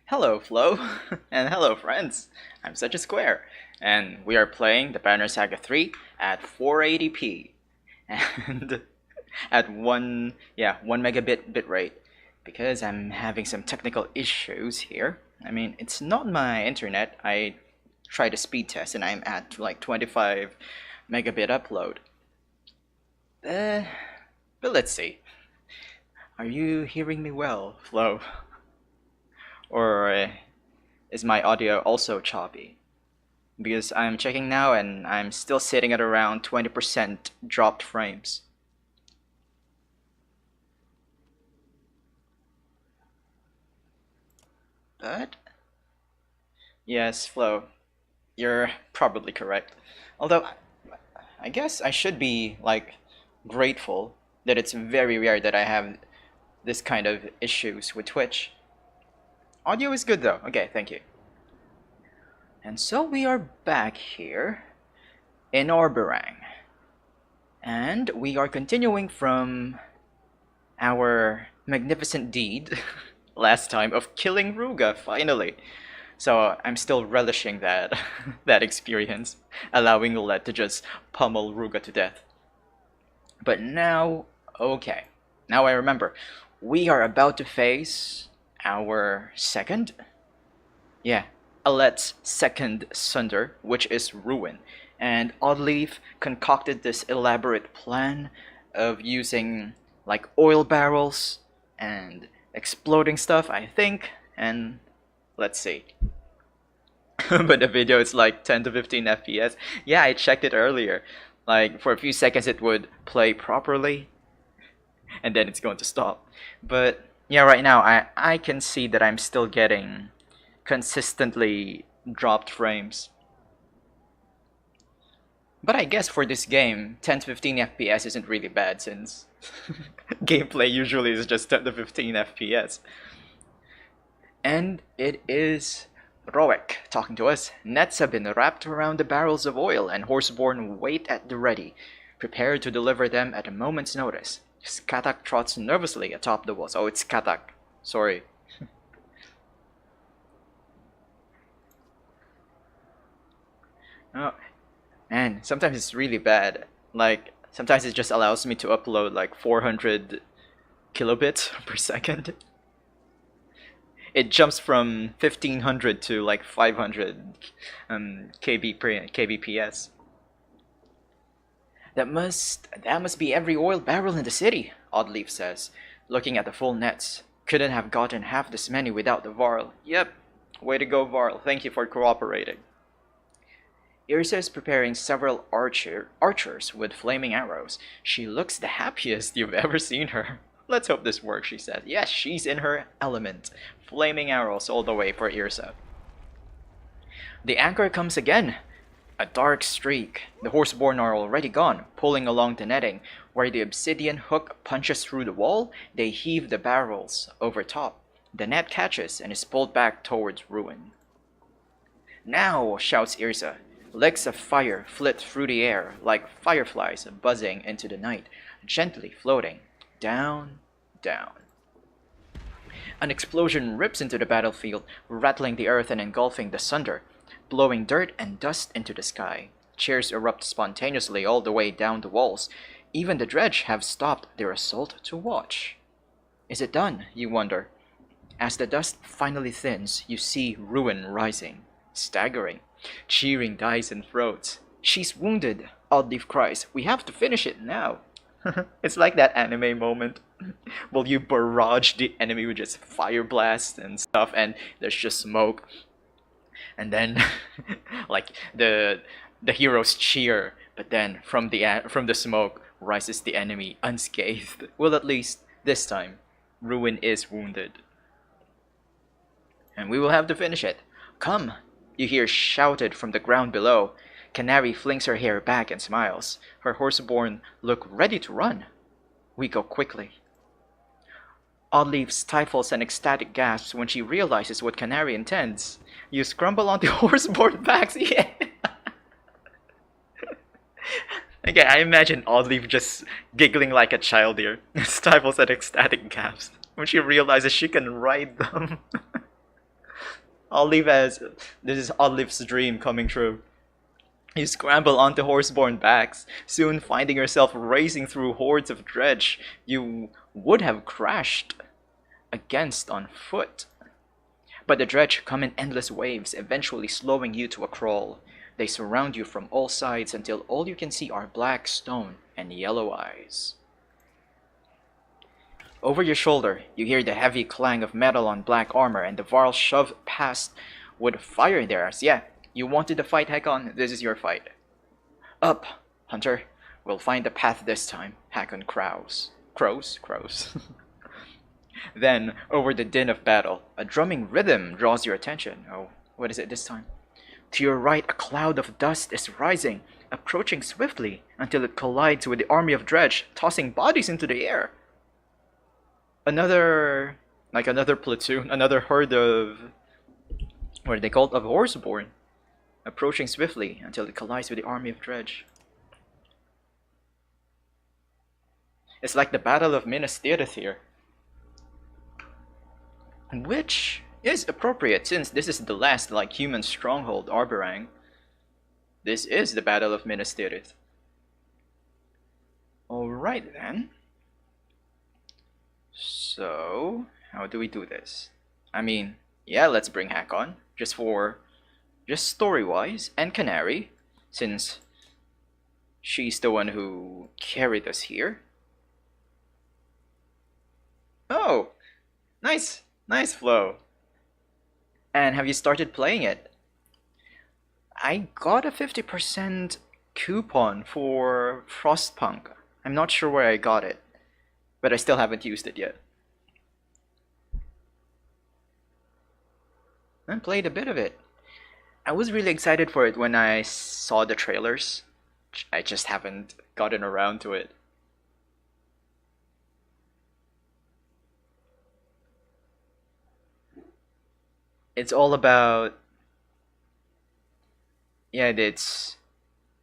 Hello, Flo, and hello, friends. I'm such a square, and we are playing the Banner Saga 3 at 480p and at 1 megabit bitrate because I'm having some technical issues here. I mean, it's not my internet. I tried a speed test and I'm at like 25 megabit upload. Uh, but let's see. Are you hearing me well, Flo? Or is my audio also choppy? Because I'm checking now and I'm still sitting at around 20% dropped frames. But yes, Flo, you're probably correct. Although I guess I should be like grateful that it's very rare that I have this kind of issues with Twitch. Audio is good though. Okay, thank you. And so we are back here in Orberang. And we are continuing from our magnificent deed last time of killing Ruga, finally. So I'm still relishing that that experience, allowing Led to just pummel Ruga to death. But now, okay, now I remember. We are about to face our second? Yeah, Alet's second Sundr, which is Ruin. And Oddleaf concocted this elaborate plan of using like oil barrels and exploding stuff, I think, and let's see. But the video is like 10 to 15 FPS. Yeah, I checked it earlier. Like for a few seconds it would play properly and then it's going to stop. But yeah, right now I can see that I'm still getting consistently dropped frames. But I guess for this game, 10 to 15 FPS isn't really bad since gameplay usually is just 10 to 15 FPS. And it is Roek talking to us. Nets have been wrapped around the barrels of oil and Horseborn wait at the ready, prepared to deliver them at a moment's notice. Skatak trots nervously atop the walls. Oh, it's Skatak. Sorry. Oh, man, sometimes it's really bad. Like, sometimes it just allows me to upload like 400 kilobits per second. It jumps from 1500 to like 500 kbps. That must be every oil barrel in the city, Oddleaf says, looking at the full nets. Couldn't have gotten half this many without the Varl. Yep, way to go, Varl. Thank you for cooperating. Irsa is preparing several archers with flaming arrows. She looks the happiest you've ever seen her. Let's hope this works, she said. Yes, she's in her element. Flaming arrows all the way for Irsa. The anchor comes again. A dark streak. The Horseborn are already gone, pulling along the netting. Where the obsidian hook punches through the wall, they heave the barrels over top. The net catches and is pulled back towards Ruin. Now, shouts Irsa. Legs of fire flit through the air like fireflies buzzing into the night, gently floating. Down, down. An explosion rips into the battlefield, rattling the earth and engulfing the Sundr, blowing dirt and dust into the sky. Cheers erupt spontaneously all the way down the walls. Even the dredge have stopped their assault to watch. Is it done, you wonder? As the dust finally thins, you see Ruin rising, staggering. Cheering dies and throats. She's wounded, Oddleaf cries. We have to finish it now. It's like that anime moment. Will you barrage the enemy with just fire blasts and stuff and there's just smoke. And then like the heroes cheer, but then from the smoke rises the enemy unscathed. Well, at least this time Ruin is wounded. And we will have to finish it. Come, you hear shouted from the ground below. Canary flings her hair back and smiles. Her Horseborn look ready to run. We go quickly. Oddleaf stifles an ecstatic gasp when she realizes what Canary intends. You scramble onto Horseborn backs. Yeah. Okay, I imagine Oddleaf just giggling like a child here. Stifles an ecstatic gasp when she realizes she can ride them. Olive as this is Olive's dream coming true. You scramble onto horseborne backs, soon finding yourself racing through hordes of dredge you would have crashed against on foot. But the dredge come in endless waves, eventually slowing you to a crawl. They surround you from all sides until all you can see are black stone and yellow eyes. Over your shoulder, you hear the heavy clang of metal on black armor and the Varl shove past with fire in their eyes. Yeah, you wanted to fight Hakon, this is your fight. Up, Hunter. We'll find the path this time, Hakon crows. Crows. Then, over the din of battle, a drumming rhythm draws your attention. Oh, what is it this time? To your right, a cloud of dust is rising, approaching swiftly until it collides with the army of dredge, tossing bodies into the air. Another platoon, another herd of, what are they called? Of horseborn, approaching swiftly until it collides with the army of dredge. It's like the Battle of Minas Tirith here. Which is appropriate since this is the last human stronghold, Arberang. This is the Battle of Minas Tirith. Alright then. So, how do we do this? I mean, yeah, let's bring Hakon, just story-wise, and Canary, since she's the one who carried us here. Oh, nice flow. And have you started playing it? I got a 50% coupon for Frostpunk. I'm not sure where I got it, but I still haven't used it yet. I played a bit of it. I was really excited for it when I saw the trailers. I just haven't gotten around to it. It's all about, yeah, it's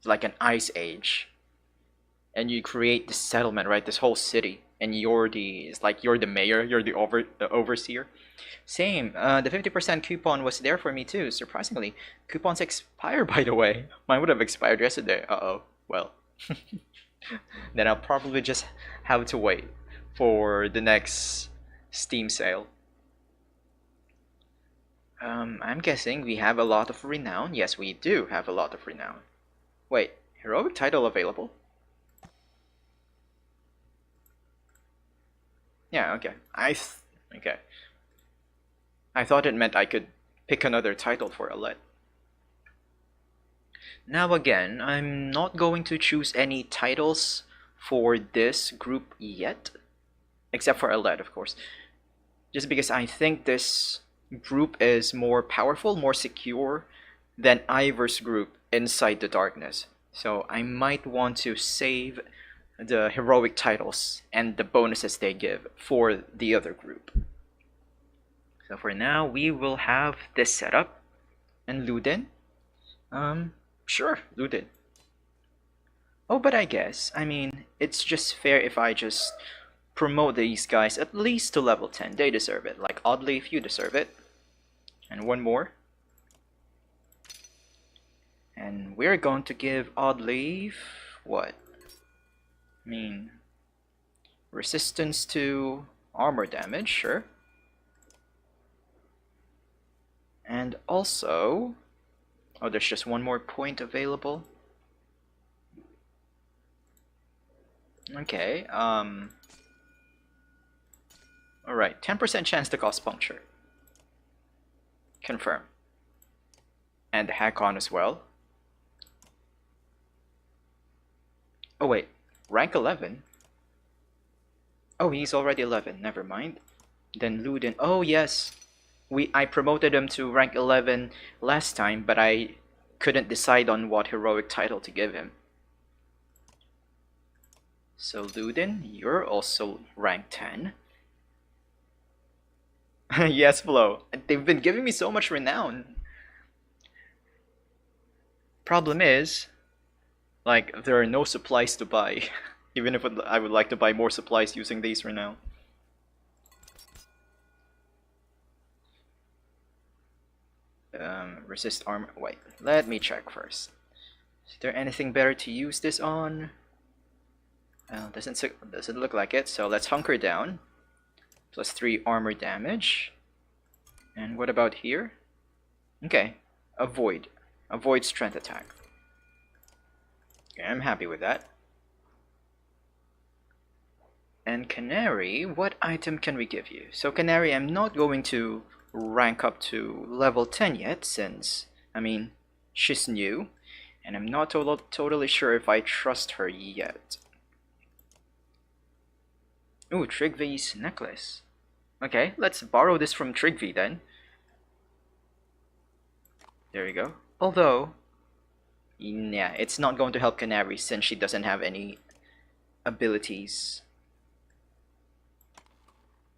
like an ice age, and you create this settlement, right? This whole city, and you're the mayor, you're the overseer. Same. The 50% coupon was there for me too. Surprisingly, coupons expire, by the way. Mine would have expired yesterday. Well, then I'll probably just have to wait for the next Steam sale. I'm guessing we have a lot of renown. Yes, we do have a lot of renown. Wait, heroic title available? Yeah, okay. Okay. I thought it meant I could pick another title for Alette. Now again, I'm not going to choose any titles for this group yet, except for Alette, of course. Just because I think this group is more powerful, more secure than Ivor's group inside the darkness. So I might want to save the heroic titles and the bonuses they give for the other group. So for now, we will have this setup. And Ludin? Sure, Ludin. Oh, but I guess, it's just fair if I just promote these guys at least to level 10. They deserve it. Like Oddly, if you deserve it. And one more. And we're going to give Oddly what? Resistance to armor damage, sure. And also, oh, there's just one more point available. Okay, alright, 10% chance to cause puncture. Confirm. And the Hakon as well. Oh wait, rank 11? Oh, he's already 11, never mind. Then Ludin, oh yes, I promoted him to rank 11 last time, but I couldn't decide on what heroic title to give him. So Ludin, you're also rank 10. Yes, Flo. They've been giving me so much renown. Problem is, there are no supplies to buy. Even if I would like to buy more supplies using these renown. Resist armor. Wait, let me check first. Is there anything better to use this on? Doesn't look like it. So let's hunker down. +3 armor damage. And what about here? Okay, avoid strength attack. Okay, I'm happy with that. And Canary, what item can we give you? So Canary, I'm not going to rank up to level 10 yet, since, I mean, she's new, and I'm not totally sure if I trust her yet. Ooh, Trigvy's necklace. Okay, let's borrow this from Trigvy then. There you go. Although, yeah, it's not going to help Canary since she doesn't have any abilities.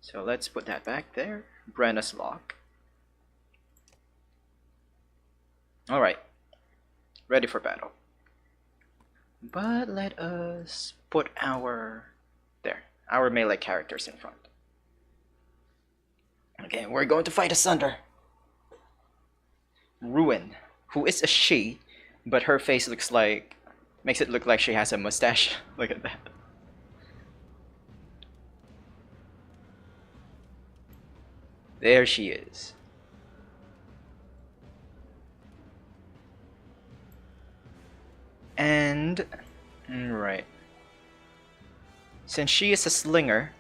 So let's put that back there. Brenna's lock. Alright. Ready for battle. But let us put our melee characters in front. Okay, we're going to fight a Sundr. Ruin, who is a she, but her face makes it look like she has a mustache. Look at that. There she is. And right. Since she is a slinger,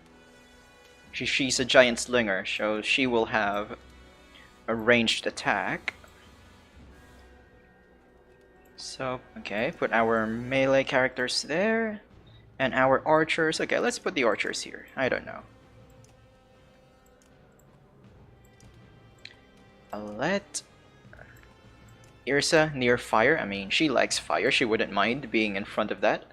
she's a giant slinger, so she will have a ranged attack. So, okay, put our melee characters there. And our archers. Okay, let's put the archers here. I don't know. Let Irsa near fire. I mean, she likes fire. She wouldn't mind being in front of that.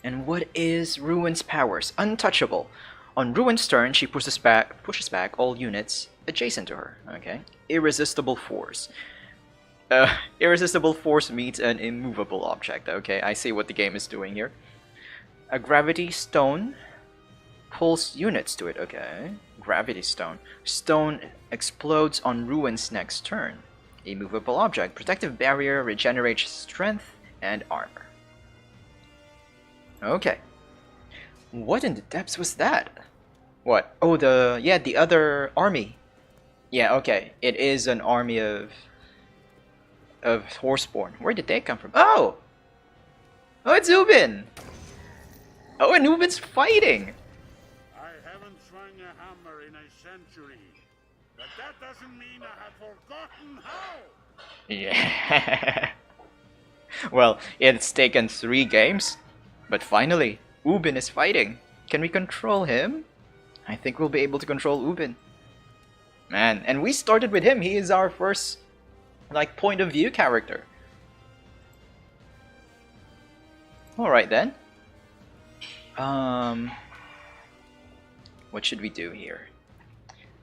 And what is Ruin's powers? Untouchable. On Ruin's turn, she pushes back all units adjacent to her. Okay. Irresistible force. Irresistible force meets an immovable object. Okay, I see what the game is doing here. A gravity stone pulls units to it. Okay. Gravity stone. Stone explodes on Ruin's next turn. Immovable object. Protective barrier regenerates strength and armor. Okay. What in the depths was that? What? Oh, the other army. Yeah, okay. It is an army of Horseborn. Where did they come from? Oh! Oh, it's Ubin! Oh, and Ubin's fighting! I haven't swung a hammer in a century, but that doesn't mean I have forgotten how! Yeah. Well, it's taken 3 games, but finally, Ubin is fighting. Can we control him? I think we'll be able to control Ubin. Man, and we started with him. He is our first, point of view character. Alright then. What should we do here?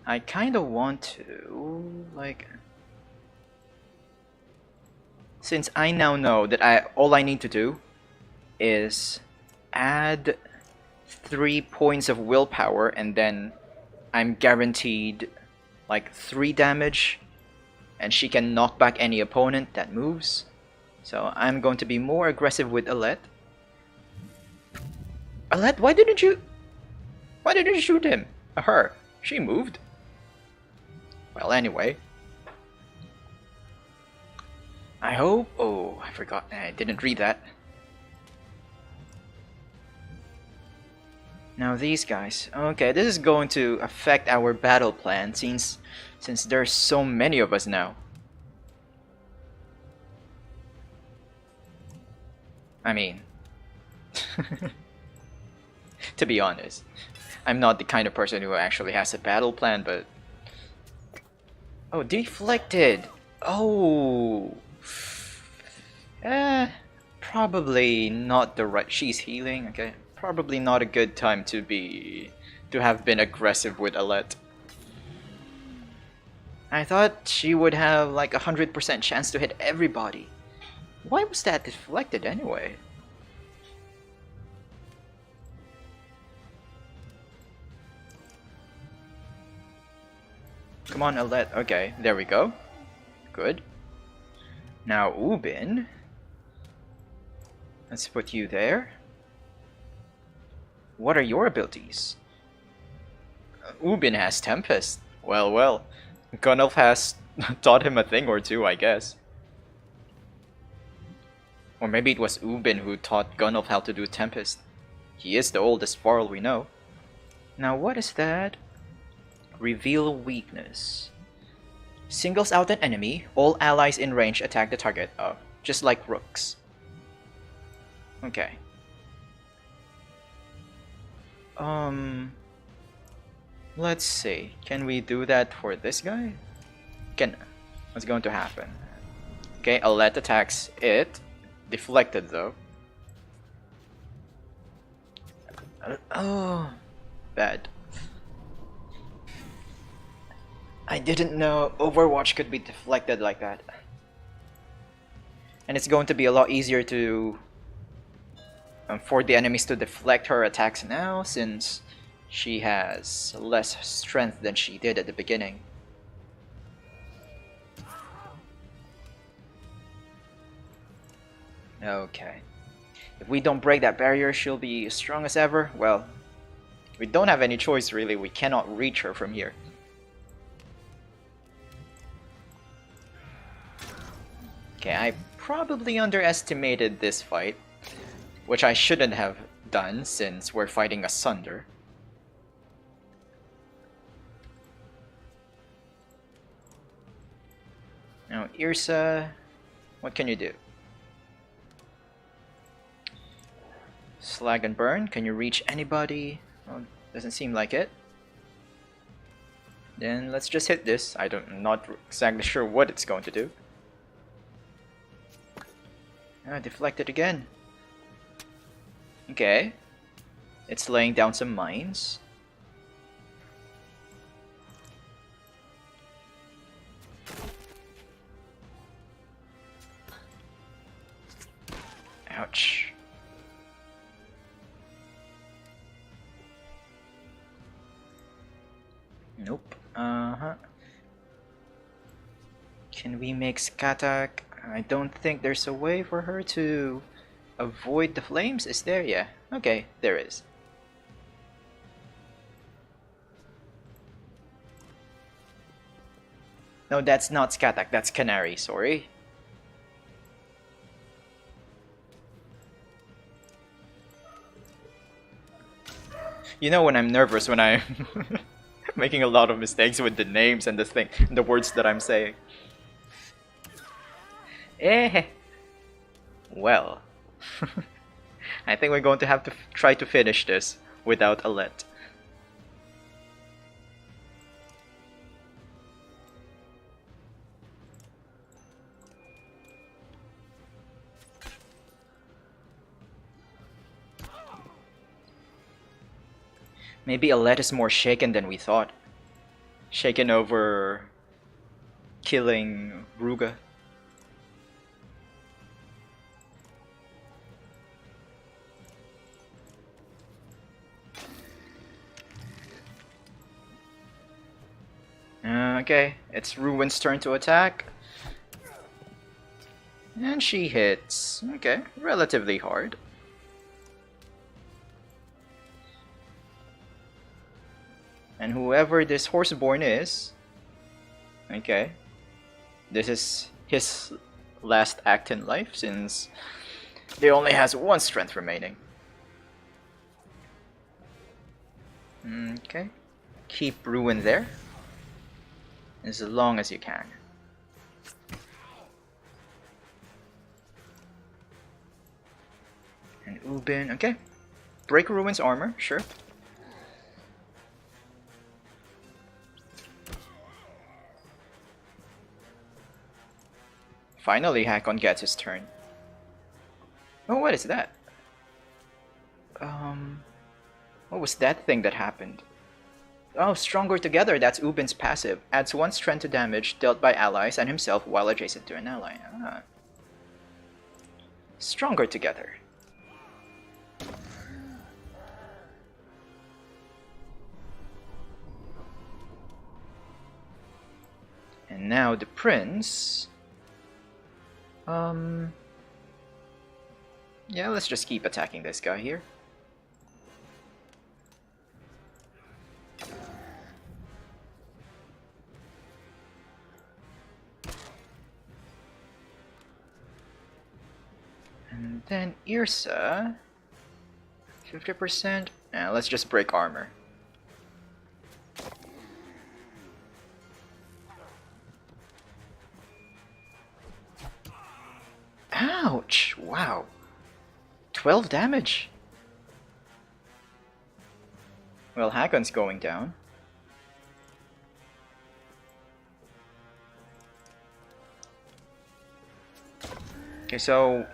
I kinda want to, since I now know that all I need to do is add 3 points of willpower, and then I'm guaranteed 3 damage, and she can knock back any opponent that moves. So I'm going to be more aggressive with Alette. Alette, why didn't you shoot him? Her. She moved. Well, anyway. I hope... Oh, I forgot. I didn't read that. Now these guys. Okay, this is going to affect our battle plan since there's so many of us now. I mean... to be honest, I'm not the kind of person who actually has a battle plan, but... Oh, deflected! Oh! Probably not the right... She's healing, okay. Probably not a good time to have been aggressive with Alette. I thought she would have 100% chance to hit everybody. Why was that deflected anyway? Come on, Alet. Okay, there we go. Good. Now, Ubin. Let's put you there. What are your abilities? Ubin has Tempest. Well, well. Gunnulf has taught him a thing or two, I guess. Or maybe it was Ubin who taught Gunnulf how to do Tempest. He is the oldest Varl we know. Now, what is that? Reveal weakness. Singles out an enemy, all allies in range attack the target. Oh, just like rooks. Okay. Let's see. Can we do that for this guy? What's going to happen? Okay, Alet attacks it. Deflected though. Oh, bad. I didn't know Overwatch could be deflected like that. And it's going to be a lot easier to for the enemies to deflect her attacks now, since she has less strength than she did at the beginning. Okay. If we don't break that barrier, she'll be as strong as ever. Well, we don't have any choice really. We cannot reach her from here. Okay, I probably underestimated this fight, which I shouldn't have done since we're fighting a Sundr. Now, Irsa, what can you do? Slag and burn, can you reach anybody? Well, doesn't seem like it. Then let's just hit this. I'm not exactly sure what it's going to do. Ah, deflected again. Okay. It's laying down some mines. Ouch. Nope. Can we make Skatak? I don't think there's a way for her to avoid the flames. Is there? Yeah. Okay, there is. No, that's not Skatak. That's Canary. Sorry. You know when I'm nervous, when I'm making a lot of mistakes with the names and the words that I'm saying. Eh. Well. I think we're going to have to try to finish this without Alet. Maybe Alet is more shaken than we thought. Shaken over killing Ruga. Okay, it's Ruin's turn to attack. And she hits. Okay, relatively hard. And whoever this Horseborn is, okay, this is his last act in life since he only has one strength remaining. Okay, keep Ruin there as long as you can. And Ubin, okay, break Ruin's armor, sure. Finally, Hakon gets his turn. Oh, what is that? What was that thing that happened? Oh, Stronger Together, that's Ubin's passive. Adds 1 strength to damage dealt by allies and himself while adjacent to an ally. Ah. Stronger Together. And now the prince. Yeah, let's just keep attacking this guy here. And then Irsa, 50%. Let's just break armor. Ouch! Wow. 12 damage. Well, Hakon's going down. Okay, so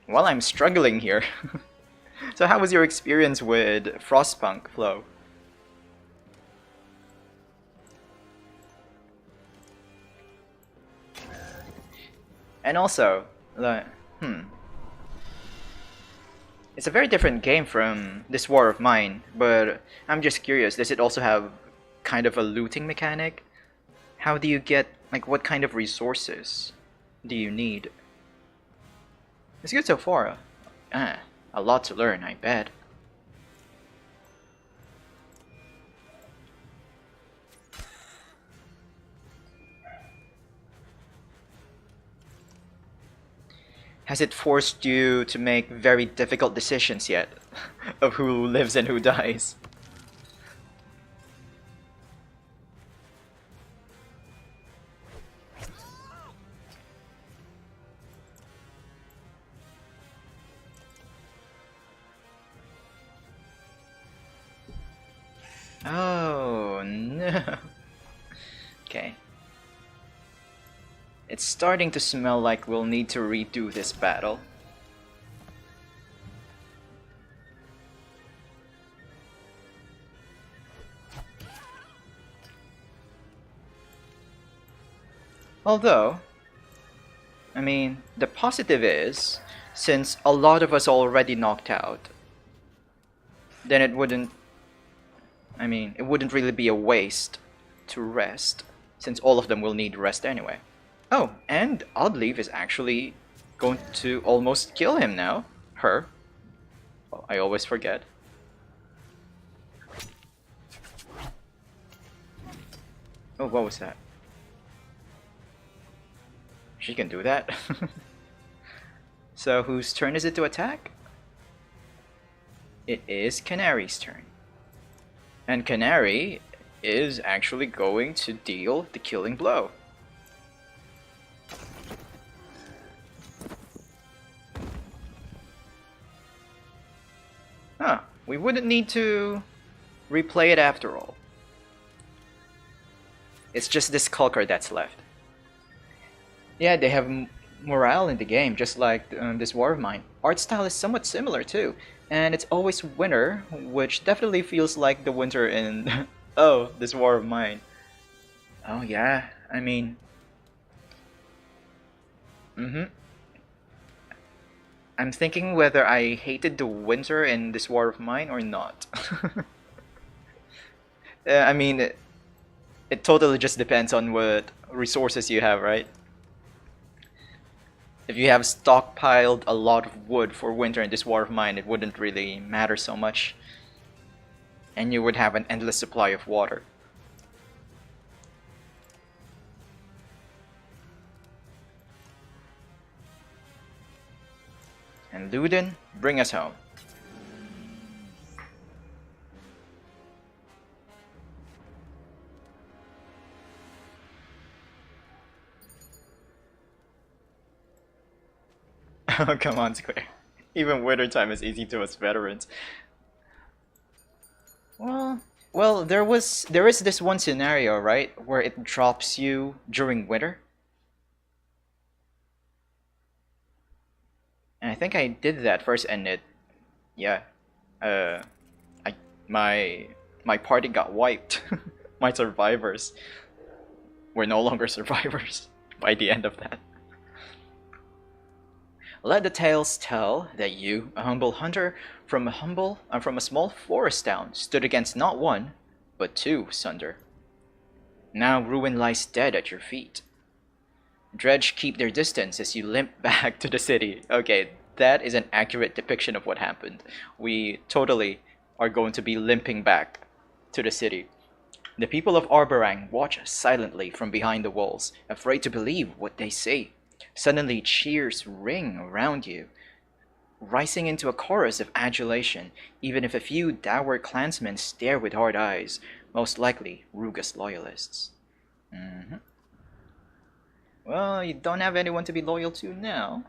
while I'm struggling here, so how was your experience with Frostpunk, Flo? And also, like, it's a very different game from this War of Mine, but I'm just curious, does it also have kind of a looting mechanic? How do you get, like, what kind of resources do you need? It's good so far. A lot to learn, I bet. Has it forced you to make very difficult decisions yet? Of who lives and who dies? Oh no. Okay. It's starting to smell like we'll need to redo this battle. Although, I mean, the positive is, since a lot of us already knocked out, then it wouldn't really be a waste to rest, since all of them will need rest anyway. Oh, and Oddleaf is actually going to almost kill him now. Her. Well, I always forget. Oh, what was that? She can do that? So whose turn is it to attack? It is Canary's turn. And Canary is actually going to deal the killing blow. Huh, we wouldn't need to replay it after all. It's just this Kulkar that's left. Yeah, they have morale in the game, just like this War of Mine. Art style is somewhat similar too, and it's always winter, which definitely feels like the winter in oh, this War of Mine. Oh yeah, I mean, I'm thinking whether I hated the winter in this War of Mine or not. I mean, it totally just depends on what resources you have, right? If you have stockpiled a lot of wood for winter in this War of Mine, it wouldn't really matter so much. And you would have an endless supply of water. And Luden, bring us home. Oh, come on, Square. Even winter time is easy to us veterans. Well, there is this one scenario, right, where it drops you during winter. And I think I did that first, and yeah, my party got wiped. My survivors were no longer survivors by the end of that. Let the tales tell that you, a humble hunter from a small forest town, stood against not one, but two Sundr. Now Ruin lies dead at your feet. Dredge keep their distance as you limp back to the city. Okay, that is an accurate depiction of what happened. We totally are going to be limping back to the city. The people of Arborang watch silently from behind the walls, afraid to believe what they see. Suddenly cheers ring around you, rising into a chorus of adulation, even if a few dour clansmen stare with hard eyes, most likely Rugus loyalists. Mm-hmm. Well, you don't have anyone to be loyal to now.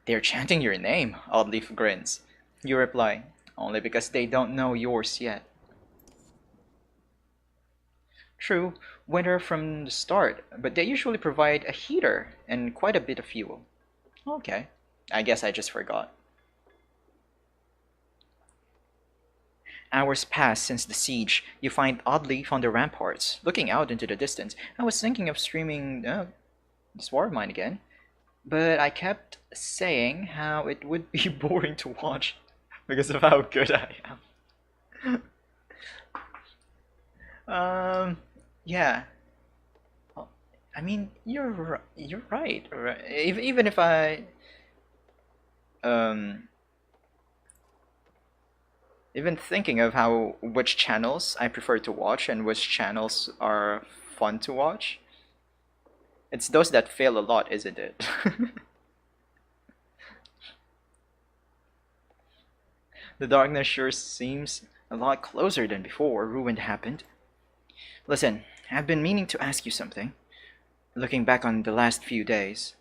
They're chanting your name, Oddleaf grins. You reply, only because they don't know yours yet. True, winter from the start, but they usually provide a heater and quite a bit of fuel. Okay, I guess I just forgot. Hours pass since the siege. You find Oddleaf on the ramparts, looking out into the distance. I was thinking of streaming this war of mine again, but I kept saying how it would be boring to watch because of how good I am. Yeah. Well, I mean, you're right. Even if I um even thinking of how which channels I prefer to watch and which channels are fun to watch, it's those that fail a lot, isn't it? The darkness sure seems a lot closer than before Ruin happened. Listen, I've been meaning to ask you something. Looking back on the last few days,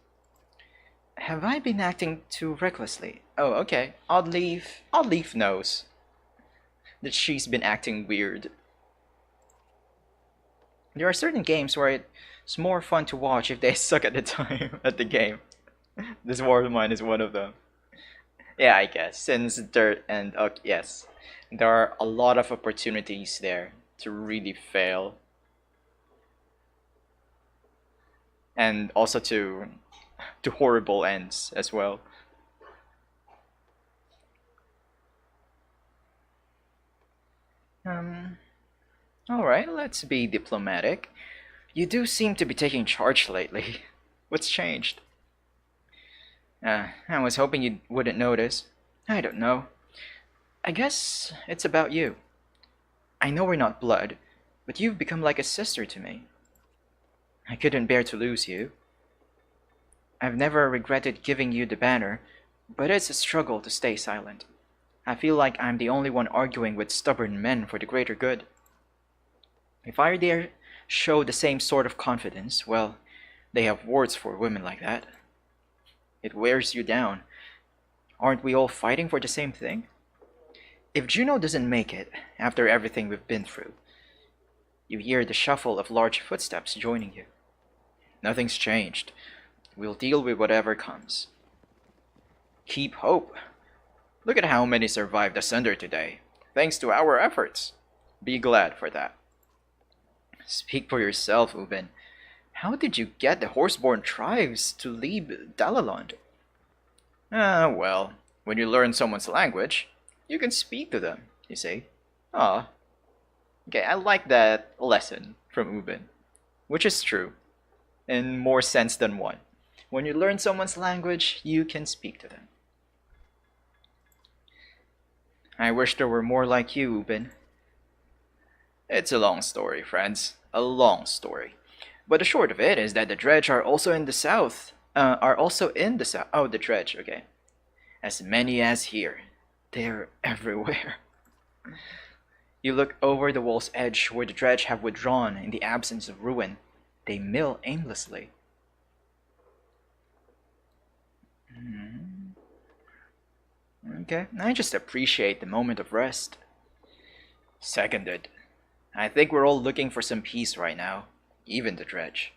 have I been acting too recklessly? Oh, okay. Oddleaf knows that she's been acting weird. There are certain games where it's more fun to watch if they suck at the time at the game. This War of Mine is one of them. Yeah, I guess since Dirt and yes, there are a lot of opportunities there to really fail, and also to horrible ends as well. Um, all right, let's be diplomatic. You do seem to be taking charge lately. What's changed? I was hoping you wouldn't notice. I don't know. I guess it's about you. I know we're not blood, but you've become like a sister to me. I couldn't bear to lose you. I've never regretted giving you the banner, but it's a struggle to stay silent. I feel like I'm the only one arguing with stubborn men for the greater good. If I dare show the same sort of confidence, well, they have words for women like that. It wears you down. Aren't we all fighting for the same thing? If Juno doesn't make it, after everything we've been through, you hear the shuffle of large footsteps joining you. Nothing's changed. We'll deal with whatever comes. Keep hope. Look at how many survived the Sundr today, thanks to our efforts. Be glad for that. Speak for yourself, Ubin. How did you get the horseborn tribes to leave Dalalond? Well, when you learn someone's language, you can speak to them, you see. Ah. Okay, I like that lesson from Ubin, which is true, in more sense than one. When you learn someone's language, you can speak to them. I wish there were more like you, Ubin. It's a long story, friends. A long story. But the short of it is that the Dredge are also in the south. Oh, the Dredge, okay. As many as here. They're everywhere. You look over the wall's edge where the Dredge have withdrawn in the absence of Ruin. They mill aimlessly. Okay, I just appreciate the moment of rest. Seconded. I think we're all looking for some peace right now. Even the Dredge.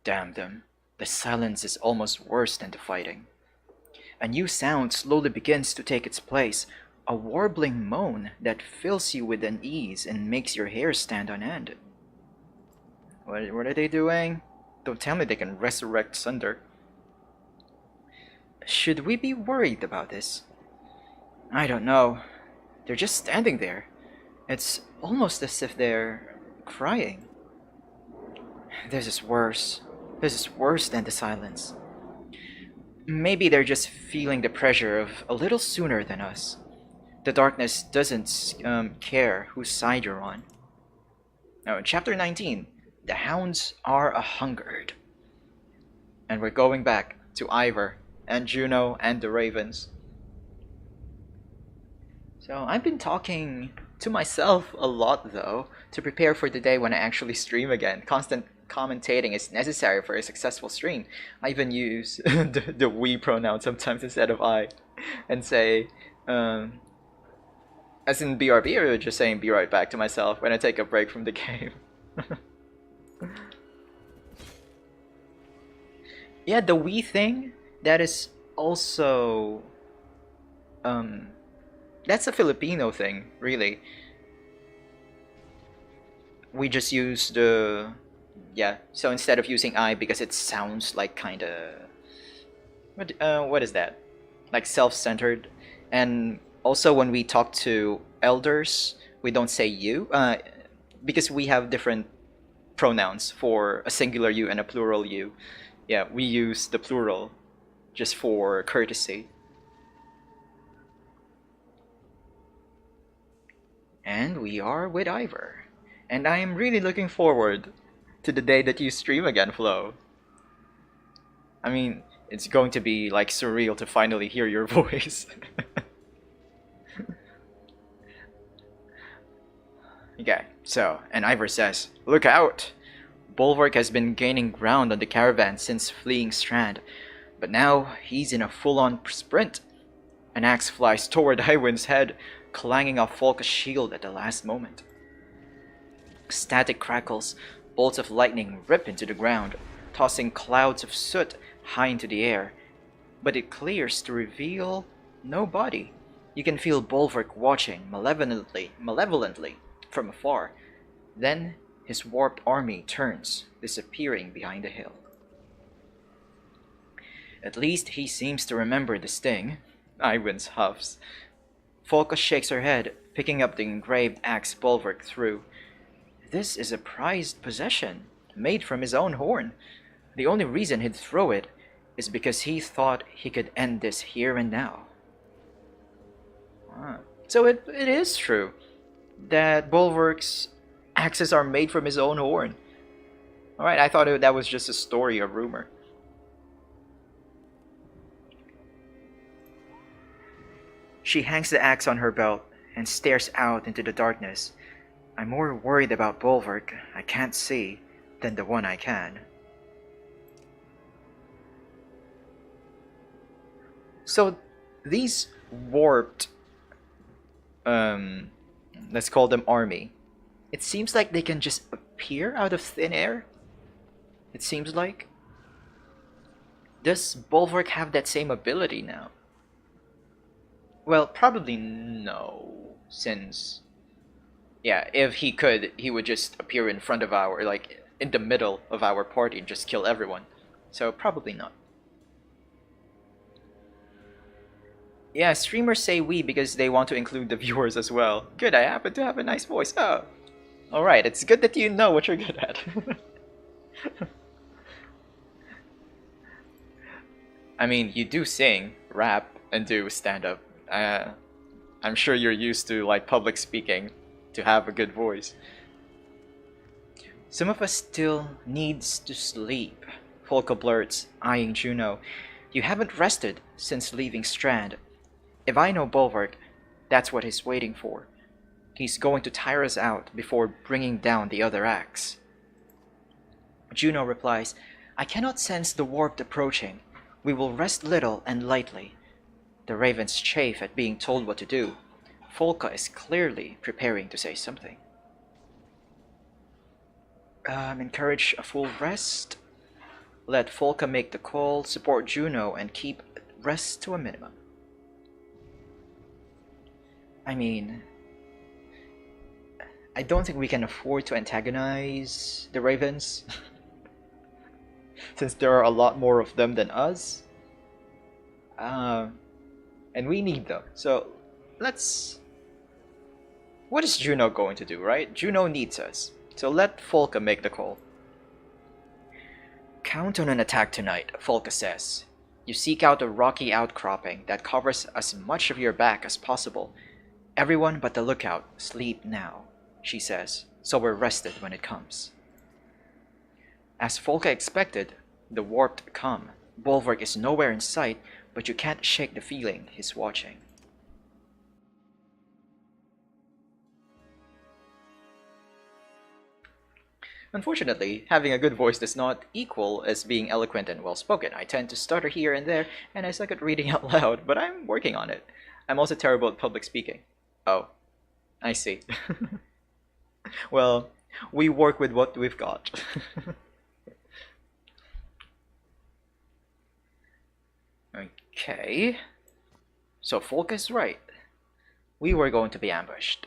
Damn them. The silence is almost worse than the fighting. A new sound slowly begins to take its place. A warbling moan that fills you with unease and makes your hair stand on end. What are they doing? Don't tell me they can resurrect Sundr. Should we be worried about this? I don't know. They're just standing there. It's almost as if they're crying. This is worse. This is worse than the silence. Maybe they're just feeling the pressure of a little sooner than us. The darkness doesn't care whose side you're on. Now, in chapter 19, the hounds are a-hungered. And we're going back to Ivor and Juno and the ravens. So I've been talking to myself a lot though to prepare for the day when I actually stream again. Constant commentating is necessary for a successful stream. I even use the we pronoun sometimes instead of I and say, as in BRB, or just saying be right back to myself when I take a break from the game. Yeah, the we thing, that is also that's a Filipino thing, really. We just use the so instead of using I, because it sounds like kind of what is that? Like self-centered. And also when we talk to elders, we don't say you because we have different pronouns for a singular you and a plural you. Yeah, we use the plural just for courtesy. And we are with Ivor. And I am really looking forward to the day that you stream again, Flo. I mean, it's going to be like surreal to finally hear your voice. Okay, so, and Ivor says, "Look out! Bulwark has been gaining ground on the caravan since fleeing Strand, but now he's in a full-on sprint." An axe flies toward Highwind's head, clanging off Folka's shield at the last moment. Static crackles, bolts of lightning rip into the ground, tossing clouds of soot high into the air. But it clears to reveal no body. You can feel Bulwark watching malevolently from afar. Then his warped army turns, disappearing behind a hill. At least he seems to remember the sting, Iwins huffs. Folka shakes her head, picking up the engraved axe Bulwark threw. This is a prized possession, made from his own horn. The only reason he'd throw it is because he thought he could end this here and now. So it is true that Bulwark's axes are made from his own horn. Alright, I thought that was just a story, a rumor. She hangs the axe on her belt and stares out into the darkness. I'm more worried about Bulwark I can't see than the one I can. So these warped, let's call them army, it seems like they can just appear out of thin air. It seems like. Does Bulwark have that same ability now? Well, probably no, since, yeah, if he could, he would just appear in front of our, like, in the middle of our party and just kill everyone. So probably not. Yeah, streamers say we because they want to include the viewers as well. Good, I happen to have a nice voice. Oh, alright, it's good that you know what you're good at. I mean, you do sing, rap, and do stand-up. I'm sure you're used to, like, public speaking to have a good voice. Some of us still needs to sleep, Folka blurts, eyeing Juno. You haven't rested since leaving Strand. If I know Bulwark, that's what he's waiting for. He's going to tire us out before bringing down the other axe. Juno replies, I cannot sense the warp approaching. We will rest little and lightly. The ravens chafe at being told what to do. Folka is clearly preparing to say something. Encourage a full rest. Let Folka make the call, support Juno, and keep rest to a minimum. I mean, I don't think we can afford to antagonize the ravens. Since there are a lot more of them than us. And we need them. So, let's... What is Juno going to do, right? Juno needs us. So let Folka make the call. Count on an attack tonight, Folka says. You seek out a rocky outcropping that covers as much of your back as possible. Everyone but the lookout sleep now, she says, so we're rested when it comes. As Folka expected, the warped come. Bulwark is nowhere in sight, but you can't shake the feeling he's watching. Unfortunately, having a good voice does not equal as being eloquent and well-spoken. I tend to stutter here and there, and I suck at reading out loud, but I'm working on it. I'm also terrible at public speaking. Oh, I see. Well, we work with what we've got. Okay. So Folka is right. We were going to be ambushed.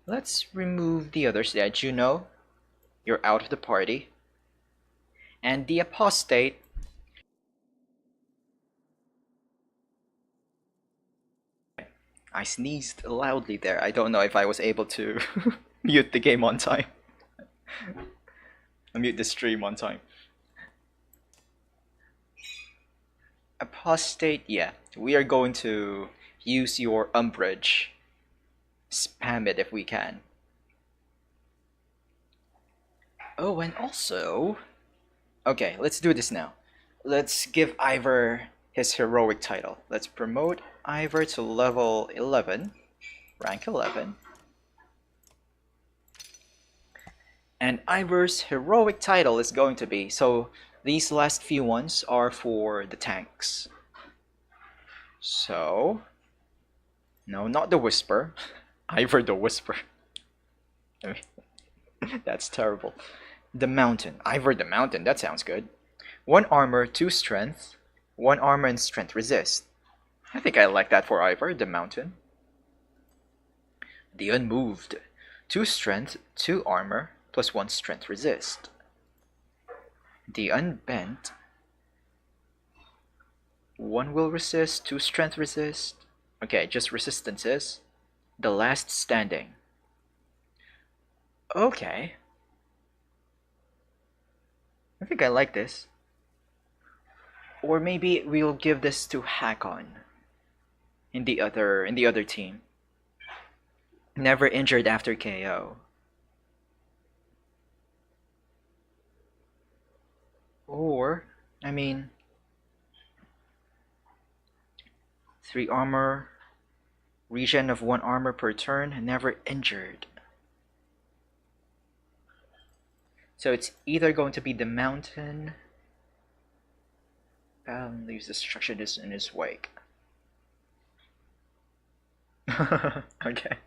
Let's remove the others that you know. You're out of the party. And the apostate. I sneezed loudly there. I don't know if I was able to mute the game on time. Mute the stream on time. Apostate, yeah. We are going to use your umbrage. Spam it if we can. Oh, and also... Okay, let's do this now. Let's give Ivor his heroic title. Let's promote Ivor to level 11. Rank 11. And Ivor's heroic title is going to be... So, these last few ones are for the tanks. So... No, not the Whisper. Ivor the Whisper. That's terrible. The Mountain. Ivor the Mountain, that sounds good. 1 armor, 2 strength. 1 armor and strength resist. I think I like that for Ivor, the Mountain. The Unmoved. 2 strength, 2 armor, plus 1 strength resist. The Unbent. 1 will resist, 2 strength resist. Okay, just resistances. The Last Standing. Okay. I think I like this. Or maybe we'll give this to Hakon in the other team. Never injured after KO. Or, I mean, 3 armor, regen of 1 armor per turn, never injured. So it's either going to be the Mountain. Balin leaves destruction in his wake. Okay.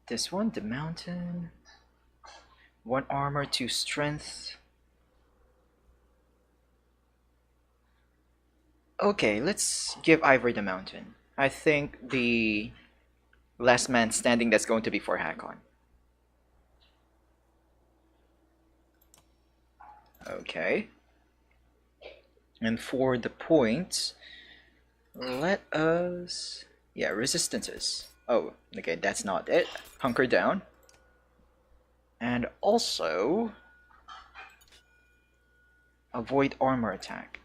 This one, the Mountain. 1 armor, 2 strength. Okay, let's give Ivor the Mountain. I think the Last Man Standing, that's going to be for Hakon. Okay. And for the points, let us... Yeah, resistances. Oh, okay, that's not it. Hunker down. And also... avoid armor attack.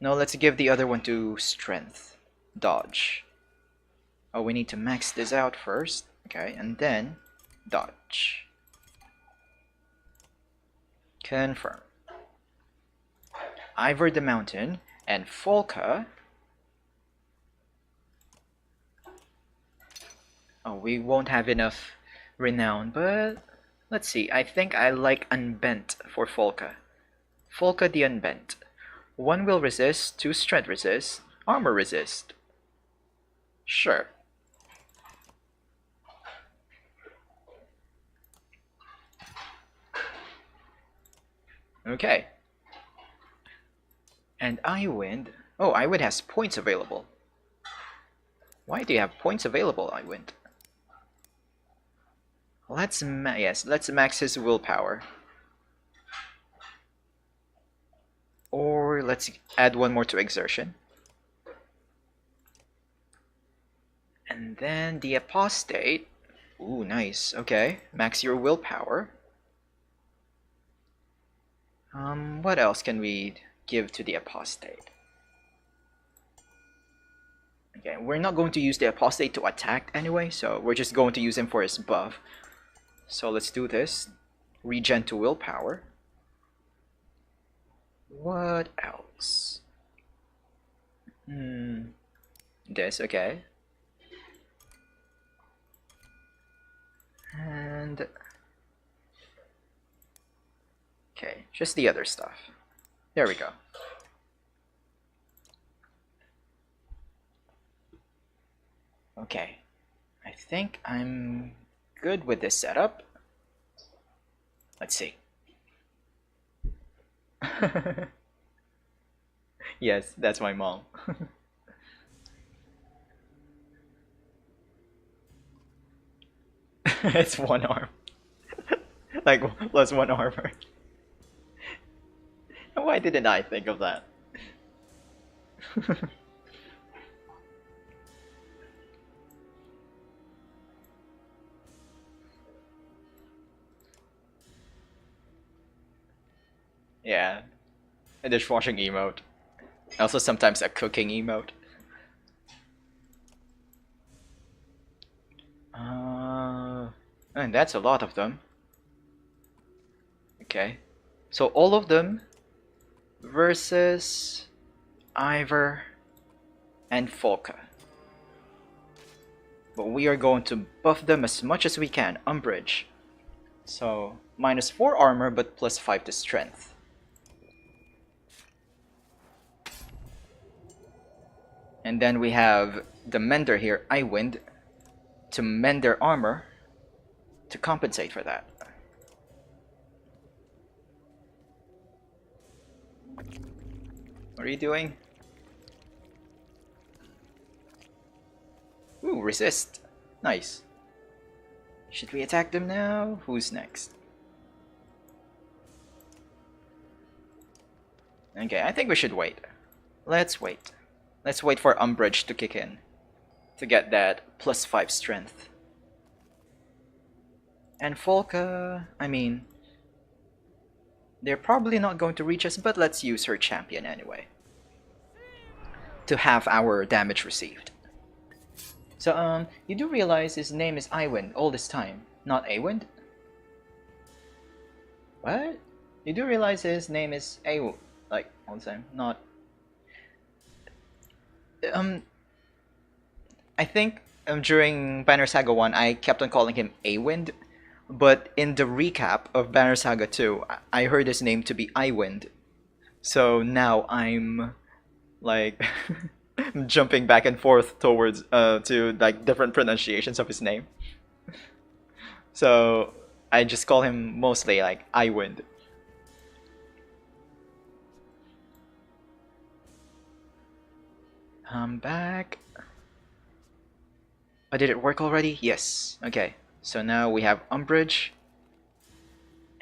No, let's give the other one to strength. Dodge. Oh, we need to max this out first. Okay, and then dodge. Confirm. Ivor the Mountain and Folka. Oh, we won't have enough renown, but let's see. I think I like Unbent for Folka. Folka the Unbent. 1 will resist, 2 strength resist, armor resist. Sure. Okay. And Iwind. Oh, Iwind has points available. Why do you have points available, Iwind? Let's let's max his willpower. Or let's add one more to exertion. And then the apostate. Ooh, nice. Okay, max your willpower. What else can we give to the apostate? Okay, we're not going to use the apostate to attack anyway, so we're just going to use him for his buff. So let's do this. Regen to willpower. What else? This, okay. And okay, just the other stuff. There we go. Okay, I think I'm good with this setup. Let's see. Yes, that's my mom. It's one arm. Like, plus one armor. Why didn't I think of that? Yeah, a dishwashing emote. Also sometimes a cooking emote. And that's a lot of them. Okay, so all of them versus Ivor and Folka. But we are going to buff them as much as we can. Umbrage. So minus 4 armor but plus 5 to strength. And then we have the Mender here, Iwind, to mend their armor to compensate for that. What are you doing? Ooh, resist. Nice. Should we attack them now? Who's next? Okay, I think we should wait. Let's wait. Let's wait for Umbrage to kick in to get that plus 5 strength. And Folka, I mean, they're probably not going to reach us, but let's use her champion anyway to half our damage received. So, you do realize his name is Iwind all this time, not Awind? What? You do realize his name is like, all the time, not... I think during Banner Saga 1, I kept on calling him Awind, but in the recap of Banner Saga 2, I heard his name to be Iwind. So now I'm like jumping back and forth towards to like different pronunciations of his name. So I just call him mostly like Iwind. I'm back. Oh, did it work already? Yes. Okay. So now we have Umbrage.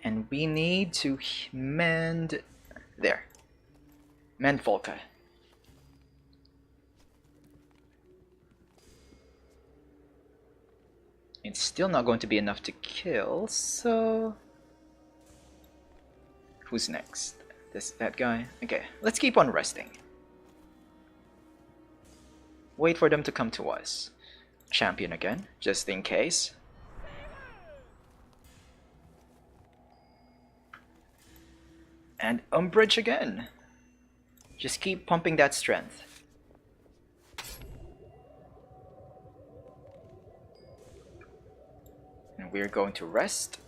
And we need to mend... There. Mend Folka. It's still not going to be enough to kill, so... Who's next? That guy? Okay, let's keep on resting. Wait for them to come to us. Champion again, just in case. And Umbrage again. Just keep pumping that strength. And we're going to rest.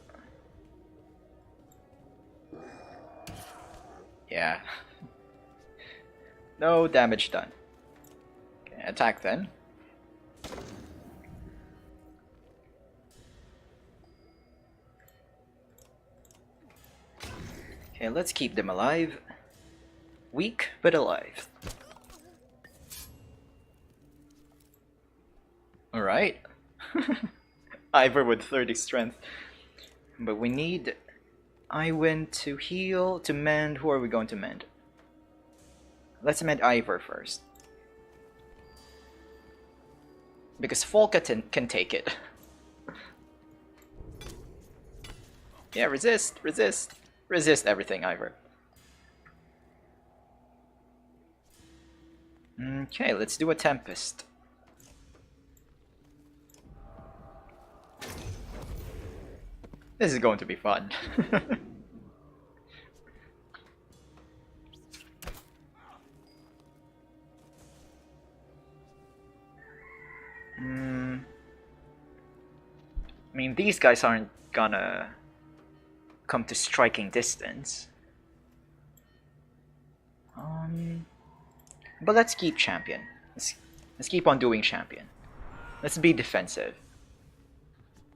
Yeah. No damage done. Okay, attack then. Okay, let's keep them alive. Weak, but alive. Alright. Ivor with 30 strength. But we need Iwin to heal, to mend. Who are we going to mend? Let's mend Ivor first. Because Folka can take it. Yeah, resist, resist. Resist everything, Ivor. Okay, let's do a Tempest. This is going to be fun. I mean, these guys aren't gonna come to striking distance. But let's keep champion. Let's keep on doing champion. Let's be defensive.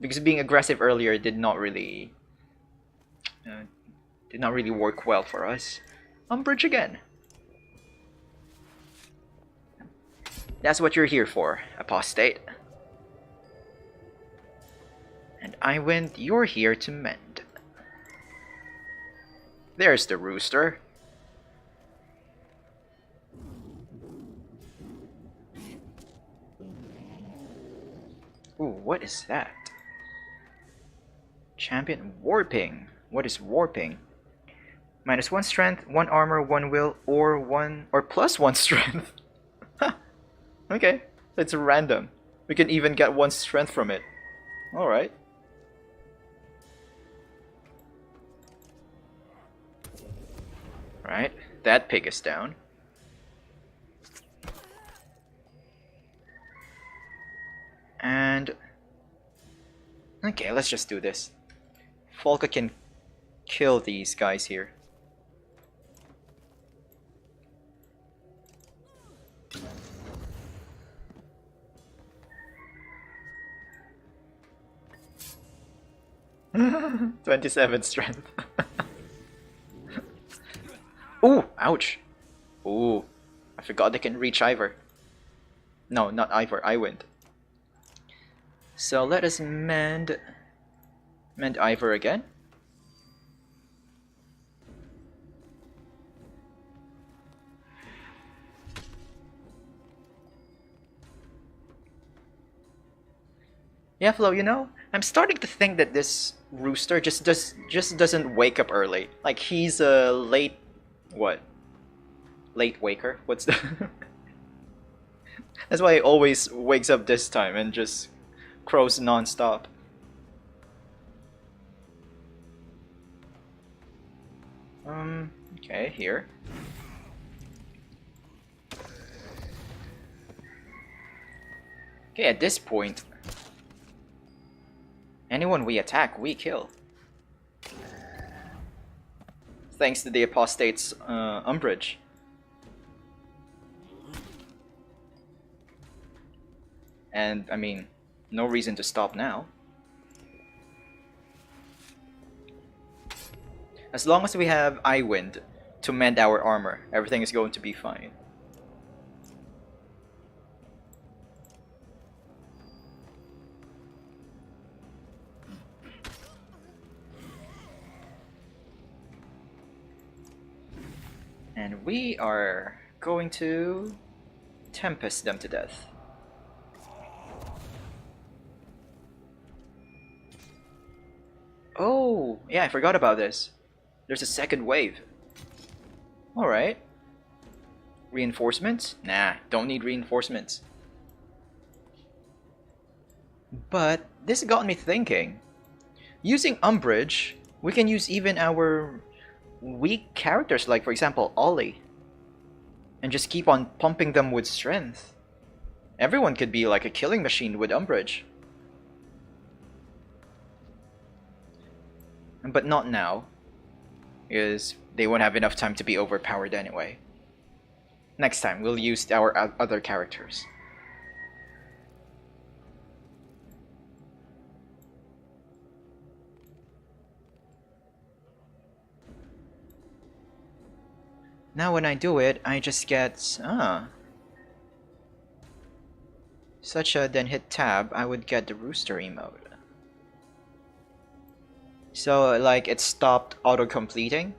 Because being aggressive earlier did not really work well for us. Umbrage again. That's what you're here for, apostate. And Iwin, you're here to mend. There's the rooster. Ooh, what is that? Champion warping. What is warping? -1 strength, 1 armor, 1 will, or +1 strength. Okay, it's random. We can even get 1 strength from it. Alright. Right, that pig is down. And okay, let's just do this. Folka can kill these guys here. "27 strength." Ooh, ouch. Ooh, I forgot they can reach Ivor. No, not Ivor, Iwin. So let us mend Ivor again. Yeah, Flo, you know, I'm starting to think that this rooster just doesn't wake up early. Like he's a late waker? What's the That's why he always wakes up this time and just crows non-stop. Okay, here. Okay, at this point, anyone we attack, we kill. Thanks to the apostate's umbrage. And, I mean, no reason to stop now. As long as we have Iwind to mend our armor, everything is going to be fine. And we are going to Tempest them to death. Oh, yeah, I forgot about this. There's a second wave. Alright. Reinforcements? Nah, don't need reinforcements. But this got me thinking. Using Umbrage, we can use even our weak characters, like for example Ollie, and just keep on pumping them with strength. Everyone could be like a killing machine with Umbrage. But not now, because they won't have enough time to be overpowered anyway. Next time, we'll use our other characters. Now when I do it, I just get... Such a then hit tab, I would get the rooster emote. So like it stopped auto-completing?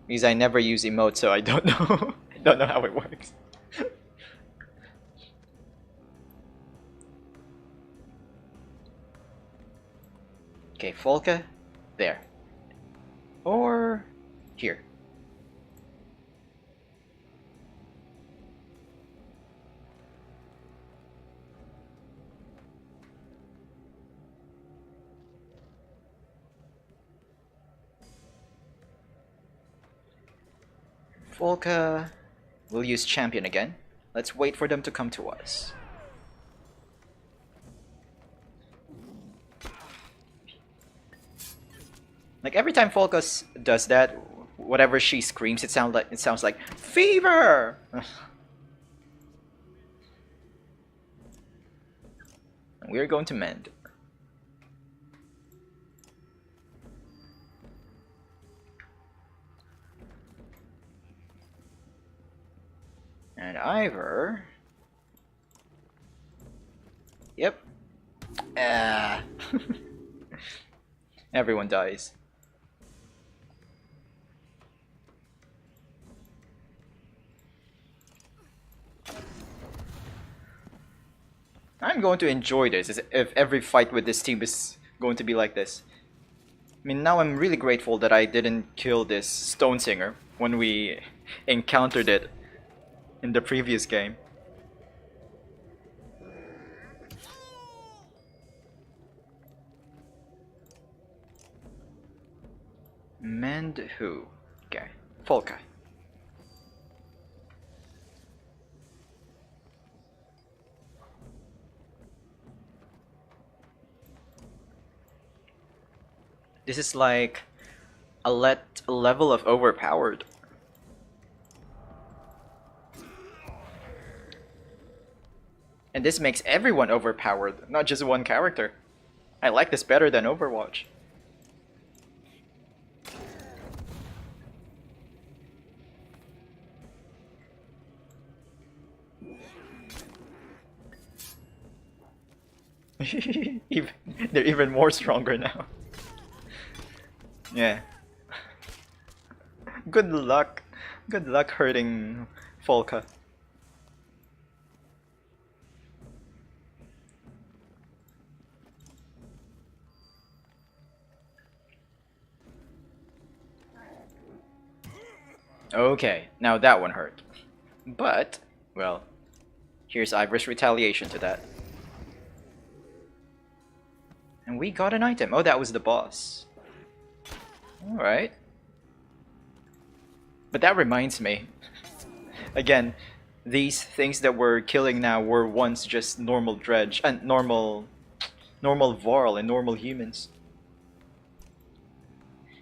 Because I never use emote, so I don't know. I don't know how it works. Okay, Folka, there. Or here. Folka will use champion again. Let's wait for them to come to us. Like every time Folka does that, whatever she screams, it sounds like fever. We're going to mend. And Ivor. Yep. Ah. Everyone dies. I'm going to enjoy this if every fight with this team is going to be like this. I mean, now I'm really grateful that I didn't kill this Stone Singer when we encountered it in the previous game. Mend who? Okay, Folka. This is like a level of overpowered. And this makes everyone overpowered, not just one character. I like this better than Overwatch. They're even more stronger now. Yeah. Good luck. Good luck hurting Folka. Okay, now that one hurt. But, well, here's Ivor's retaliation to that. And we got an item. Oh, that was the boss. Alright. But that reminds me. Again, these things that we're killing now were once just normal dredge and normal Varl and normal humans.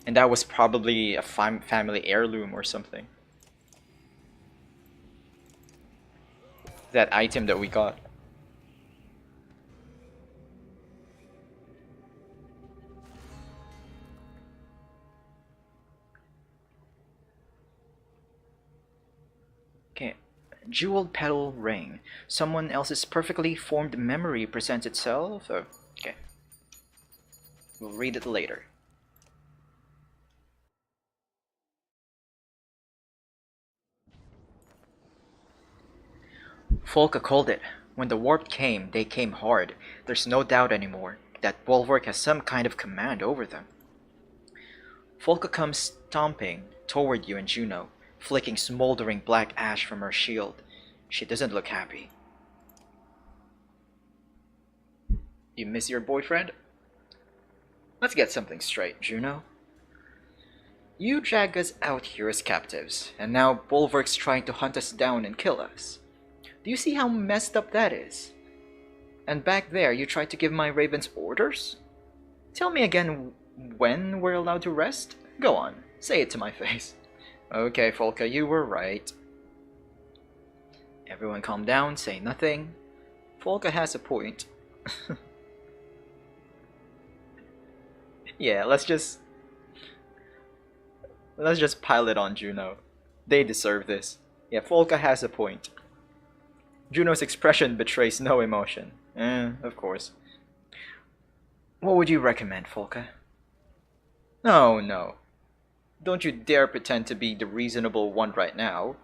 And that was probably a family heirloom or something. That item that we got. Okay, jeweled petal ring. Someone else's perfectly formed memory presents itself. Oh, okay. We'll read it later. Folka called it. When the warp came, they came hard. There's no doubt anymore that Bulwark has some kind of command over them. Folka comes stomping toward you and Juno, flicking smoldering black ash from her shield. She doesn't look happy. You miss your boyfriend? Let's get something straight, Juno. You drag us out here as captives, and now Bulwark's trying to hunt us down and kill us. Do you see how messed up that is? And back there, you tried to give my ravens orders? Tell me again when we're allowed to rest? Go on, say it to my face. Okay, Folka, you were right. Everyone calm down, say nothing. Folka has a point. Yeah, let's just pile it on Juno. They deserve this. Yeah, Folka has a point. Juno's expression betrays no emotion. Of course. What would you recommend, Folka? No, no. Don't you dare pretend to be the reasonable one right now.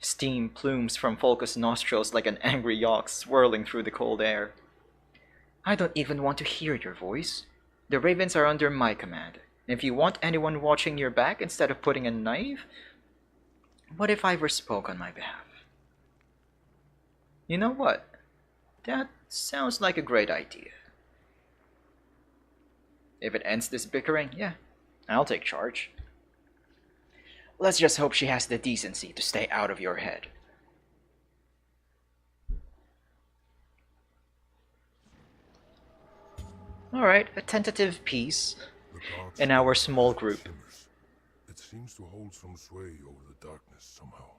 Steam plumes from Folka's nostrils like an angry yak swirling through the cold air. I don't even want to hear your voice. The ravens are under my command. And if you want anyone watching your back instead of putting a knife, what if Ivor spoke on my behalf? You know what? That sounds like a great idea. If it ends this bickering, yeah, I'll take charge. Let's just hope she has the decency to stay out of your head. Alright, a tentative peace in our small group. It seems to hold some sway over the darkness somehow.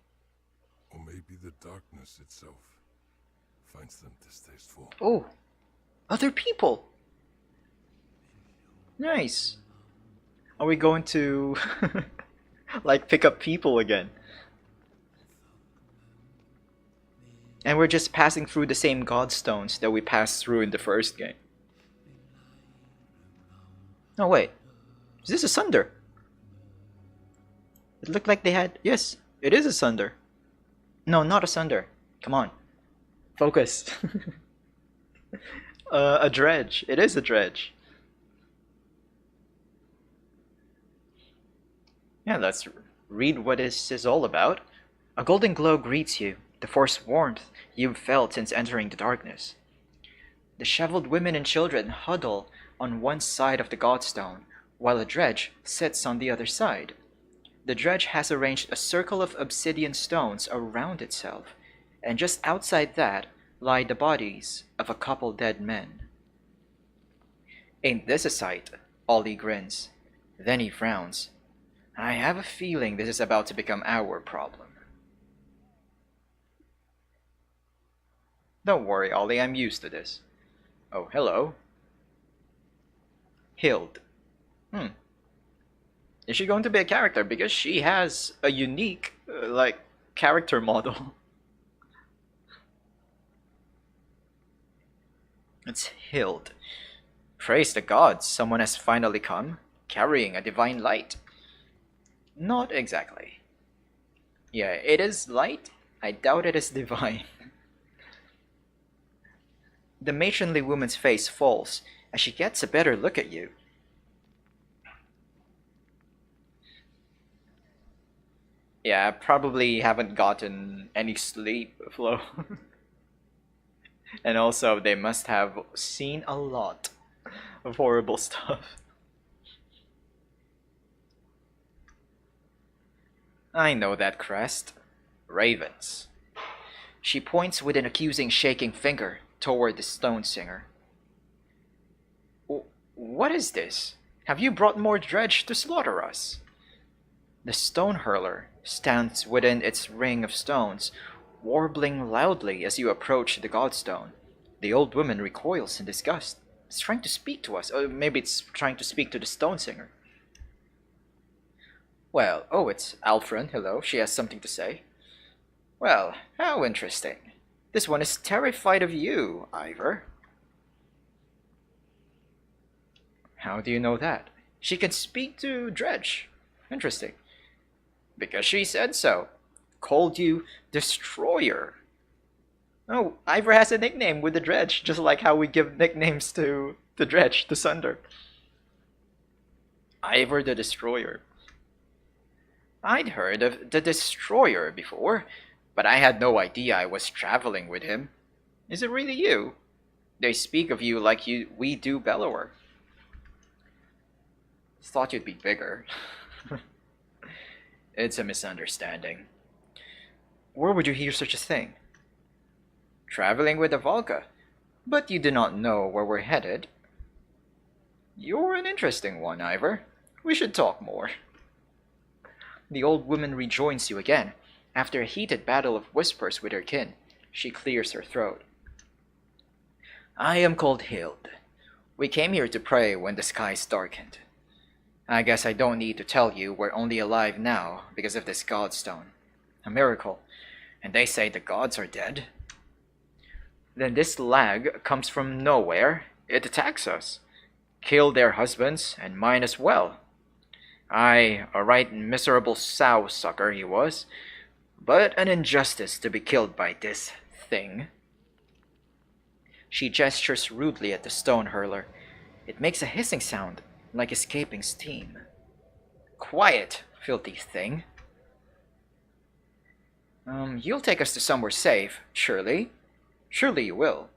Or maybe the darkness itself finds them distasteful. Oh, other people! Nice. Are we going to like pick up people again? And we're just passing through the same godstones that we passed through in the first game. No, wait. Is this a Sundr? It looked like they had... Yes, it is a Sundr. No, not a Sundr. Come on. Focus. A dredge. It is a dredge. Yeah, let's read what this is all about. A golden glow greets you, the forced warmth you've felt since entering the darkness. Disheveled women and children huddle on one side of the godstone, while a dredge sits on the other side. The dredge has arranged a circle of obsidian stones around itself, and just outside that lie the bodies of a couple dead men. Ain't this a sight? Ollie grins. Then he frowns. I have a feeling this is about to become our problem. Don't worry, Ollie, I'm used to this. Oh, hello. Hild. Is she going to be a character? Because she has a unique, character model. It's Hild. Praise the gods, someone has finally come, carrying a divine light. Not exactly. Yeah, it is light. I doubt it is divine. The matronly woman's face falls as she gets a better look at you. Yeah, I probably haven't gotten any sleep, Flo. And also, they must have seen a lot of horrible stuff. I know that crest. Ravens. She points with an accusing shaking finger toward the stone singer. What is this? Have you brought more dredge to slaughter us? The stone hurler stands within its ring of stones, warbling loudly as you approach the godstone. The old woman recoils in disgust. It's trying to speak to us, or maybe it's trying to speak to the stone singer. Well, oh, it's Alfred. Hello, she has something to say. Well, how interesting. This one is terrified of you, Ivor. How do you know that? She can speak to dredge. Interesting. Because she said so. Called you Destroyer. Oh, Ivor has a nickname with the dredge, just like how we give nicknames to the dredge, to Sundr. Ivor the Destroyer. I'd heard of the Destroyer before, but I had no idea I was traveling with him. Is it really you? They speak of you like we do Bellower. Thought you'd be bigger. It's a misunderstanding. Where would you hear such a thing? Traveling with the Volca, but you do not know where we're headed. You're an interesting one, Ivor. We should talk more. The old woman rejoins you again. After a heated battle of whispers with her kin, she clears her throat. I am called Hild. We came here to pray when the skies darkened. I guess I don't need to tell you we're only alive now because of this godstone. A miracle. And they say the gods are dead. Then this lag comes from nowhere. It attacks us. Kill their husbands, and mine as well, Aye, a right miserable sow sucker he was, but an injustice to be killed by this thing. She gestures rudely at the stone hurler. It makes a hissing sound, like escaping steam. Quiet, filthy thing. You'll take us to somewhere safe, surely? Surely you will.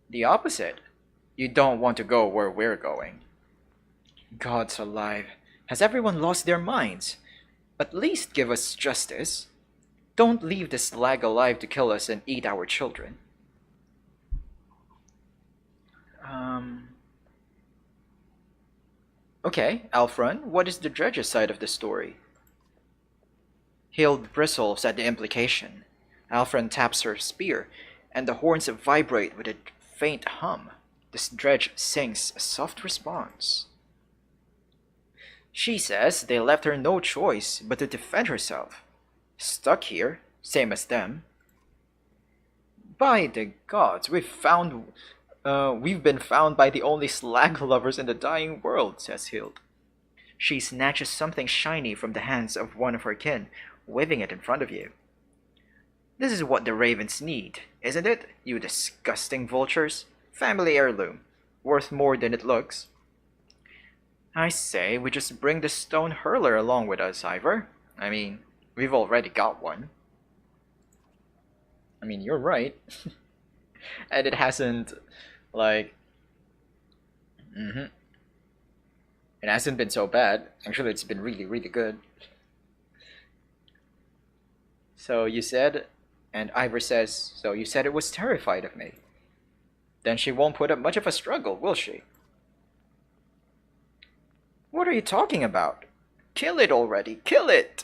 The opposite. You don't want to go where we're going. Gods alive. Has everyone lost their minds? At least give us justice. Don't leave this slag alive to kill us and eat our children. Okay, Alfred, what is the Dredge's side of the story? Hild bristles at the implication. Alfred taps her spear, and the horns vibrate with a faint hum. This Dredge sings a soft response. She says they left her no choice but to defend herself. Stuck here, same as them. By the gods, we've been found by the only slag lovers in the dying world, says Hild. She snatches something shiny from the hands of one of her kin, waving it in front of you. This is what the ravens need, isn't it, you disgusting vultures? Family heirloom, worth more than it looks. I say we just bring the stone hurler along with us, Ivor. I mean, we've already got one. I mean, you're right. And it hasn't, like... It hasn't been so bad. Actually, it's been really, really good. So you said, and Ivor says, so you said it was terrified of me. Then she won't put up much of a struggle, will she? What are you talking about? Kill it already, kill it!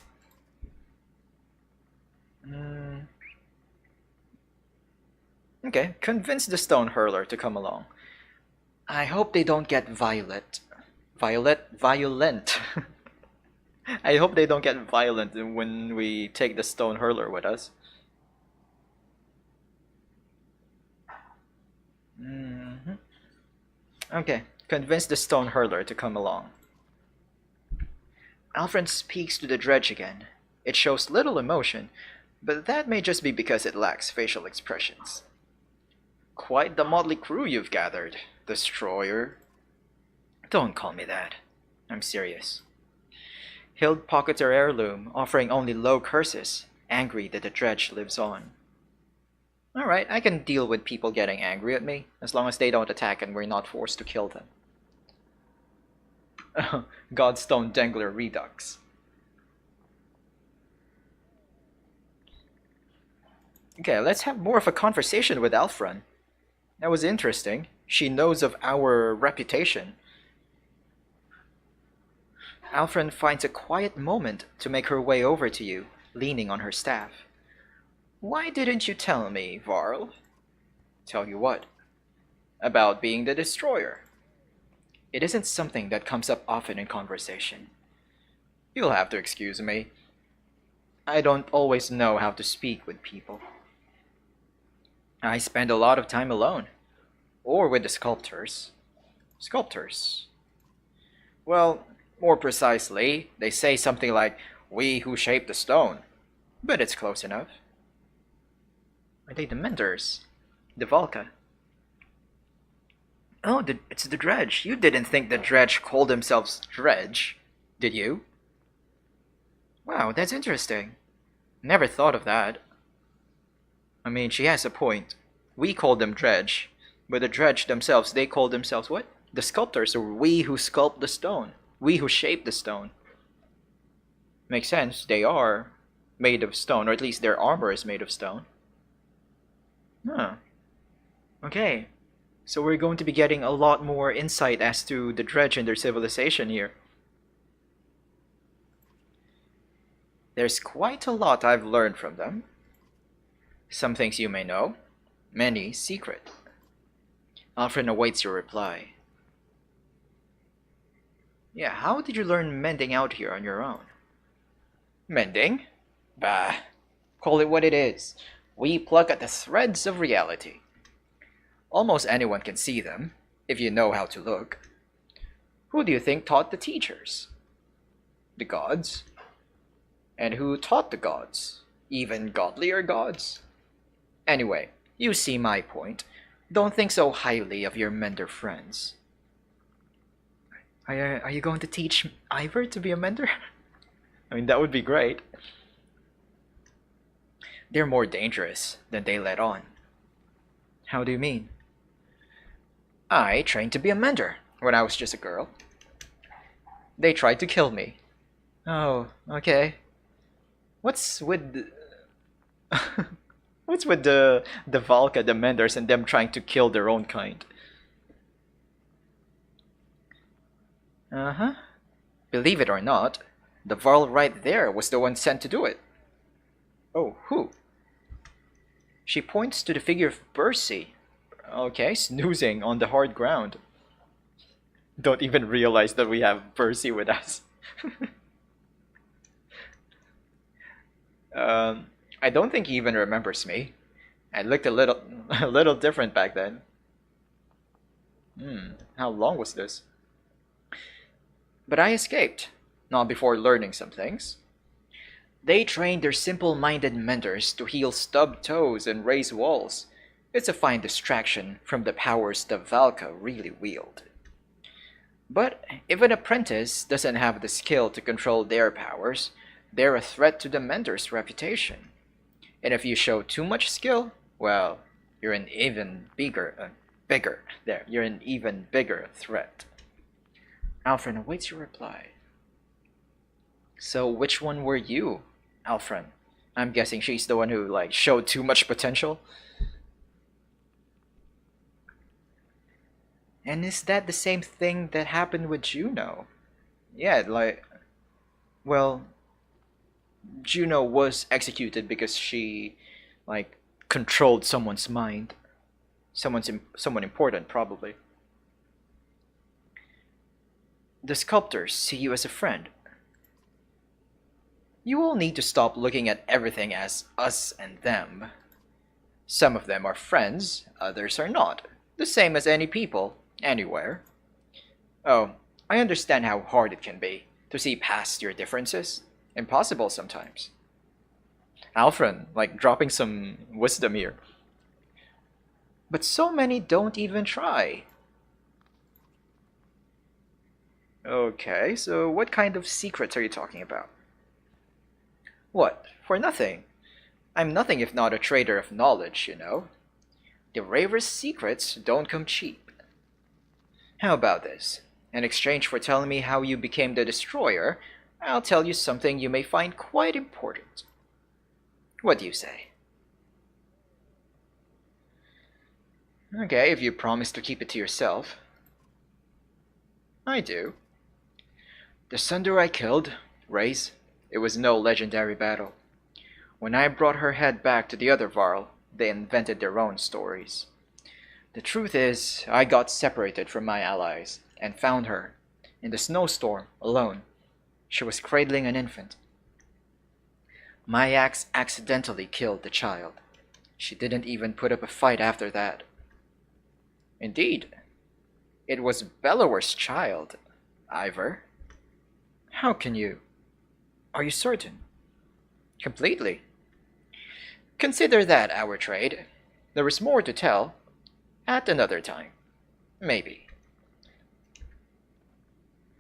Okay, convince the stone hurler to come along. I hope they don't get violent. Violent. I hope they don't get violent when we take the stone hurler with us. Okay, convince the stone hurler to come along. Alfred speaks to the Dredge again. It shows little emotion, but that may just be because it lacks facial expressions. Quite the motley crew you've gathered, Destroyer. Don't call me that. I'm serious. Hild pockets her heirloom, offering only low curses, angry that the Dredge lives on. Alright, I can deal with people getting angry at me, as long as they don't attack and we're not forced to kill them. Godstone Dangler Redux. Okay, let's have more of a conversation with Alfred. That was interesting. She knows of our reputation. Alfred finds a quiet moment to make her way over to you, leaning on her staff. Why didn't you tell me, Varl? Tell you what? About being the Destroyer. It isn't something that comes up often in conversation. You'll have to excuse me. I don't always know how to speak with people. I spend a lot of time alone. Or with the sculptors. Sculptors? Well, more precisely, they say something like, "We who shape the stone." But it's close enough. Are they the Menders? The Valka? Oh, it's the Dredge. You didn't think the Dredge called themselves Dredge, did you? Wow, that's interesting. Never thought of that. I mean, she has a point. We call them Dredge, but the Dredge themselves, they call themselves what? The sculptors, or we who sculpt the stone. We who shape the stone. Makes sense, they are made of stone, or at least their armor is made of stone. Huh. Okay. So we're going to be getting a lot more insight as to the Dredge and their civilization here. There's quite a lot I've learned from them. Some things you may know, many secret. Alfred awaits your reply. Yeah, how did you learn mending out here on your own? Mending? Bah, call it what it is. We pluck at the threads of reality. Almost anyone can see them, if you know how to look. Who do you think taught the teachers? The gods? And who taught the gods? Even godlier gods? Anyway, you see my point. Don't think so highly of your mender friends. Are you going to teach Ivor to be a mender? I mean, that would be great. They're more dangerous than they let on. How do you mean? I trained to be a mender when I was just a girl. They tried to kill me. Oh, okay. What's with what's with the Valka, the Menders, and them trying to kill their own kind? Uh-huh. Believe it or not, the Varl right there was the one sent to do it. Oh, who? She points to the figure of Percy. Okay, snoozing on the hard ground. Don't even realize that we have Percy with us. I don't think he even remembers me. I looked a little a little different back then. How long was this? But I escaped, not before learning some things. They trained their simple-minded menders to heal stubbed toes and raise walls. It's a fine distraction from the powers the Valka really wield. But if an apprentice doesn't have the skill to control their powers, they're a threat to the mentor's reputation. And if you show too much skill, well, you're an even bigger threat. Alfred awaits your reply. So which one were you, Alfred? I'm guessing she's the one who showed too much potential. And is that the same thing that happened with Juno? Yeah, well, Juno was executed because she controlled someone's mind. Someone important, probably. The sculptors see you as a friend. You all need to stop looking at everything as us and them. Some of them are friends, others are not. The same as any people, anywhere. Oh, I understand how hard it can be to see past your differences. Impossible sometimes. Alfred, dropping some wisdom here. But so many don't even try. Okay, so what kind of secrets are you talking about? What? For nothing. I'm nothing if not a trader of knowledge, you know. The rarest secrets don't come cheap. How about this? In exchange for telling me how you became the destroyer, I'll tell you something you may find quite important. What do you say? Okay, if you promise to keep it to yourself. I do. The Sundr I killed, Raze, it was no legendary battle. When I brought her head back to the other Varl, they invented their own stories. The truth is, I got separated from my allies and found her, in the snowstorm, alone. She was cradling an infant. My axe accidentally killed the child. She didn't even put up a fight after that. Indeed, it was Bellower's child, Ivor. How can you? Are you certain? Completely. Consider that our trade. There is more to tell. At another time. Maybe.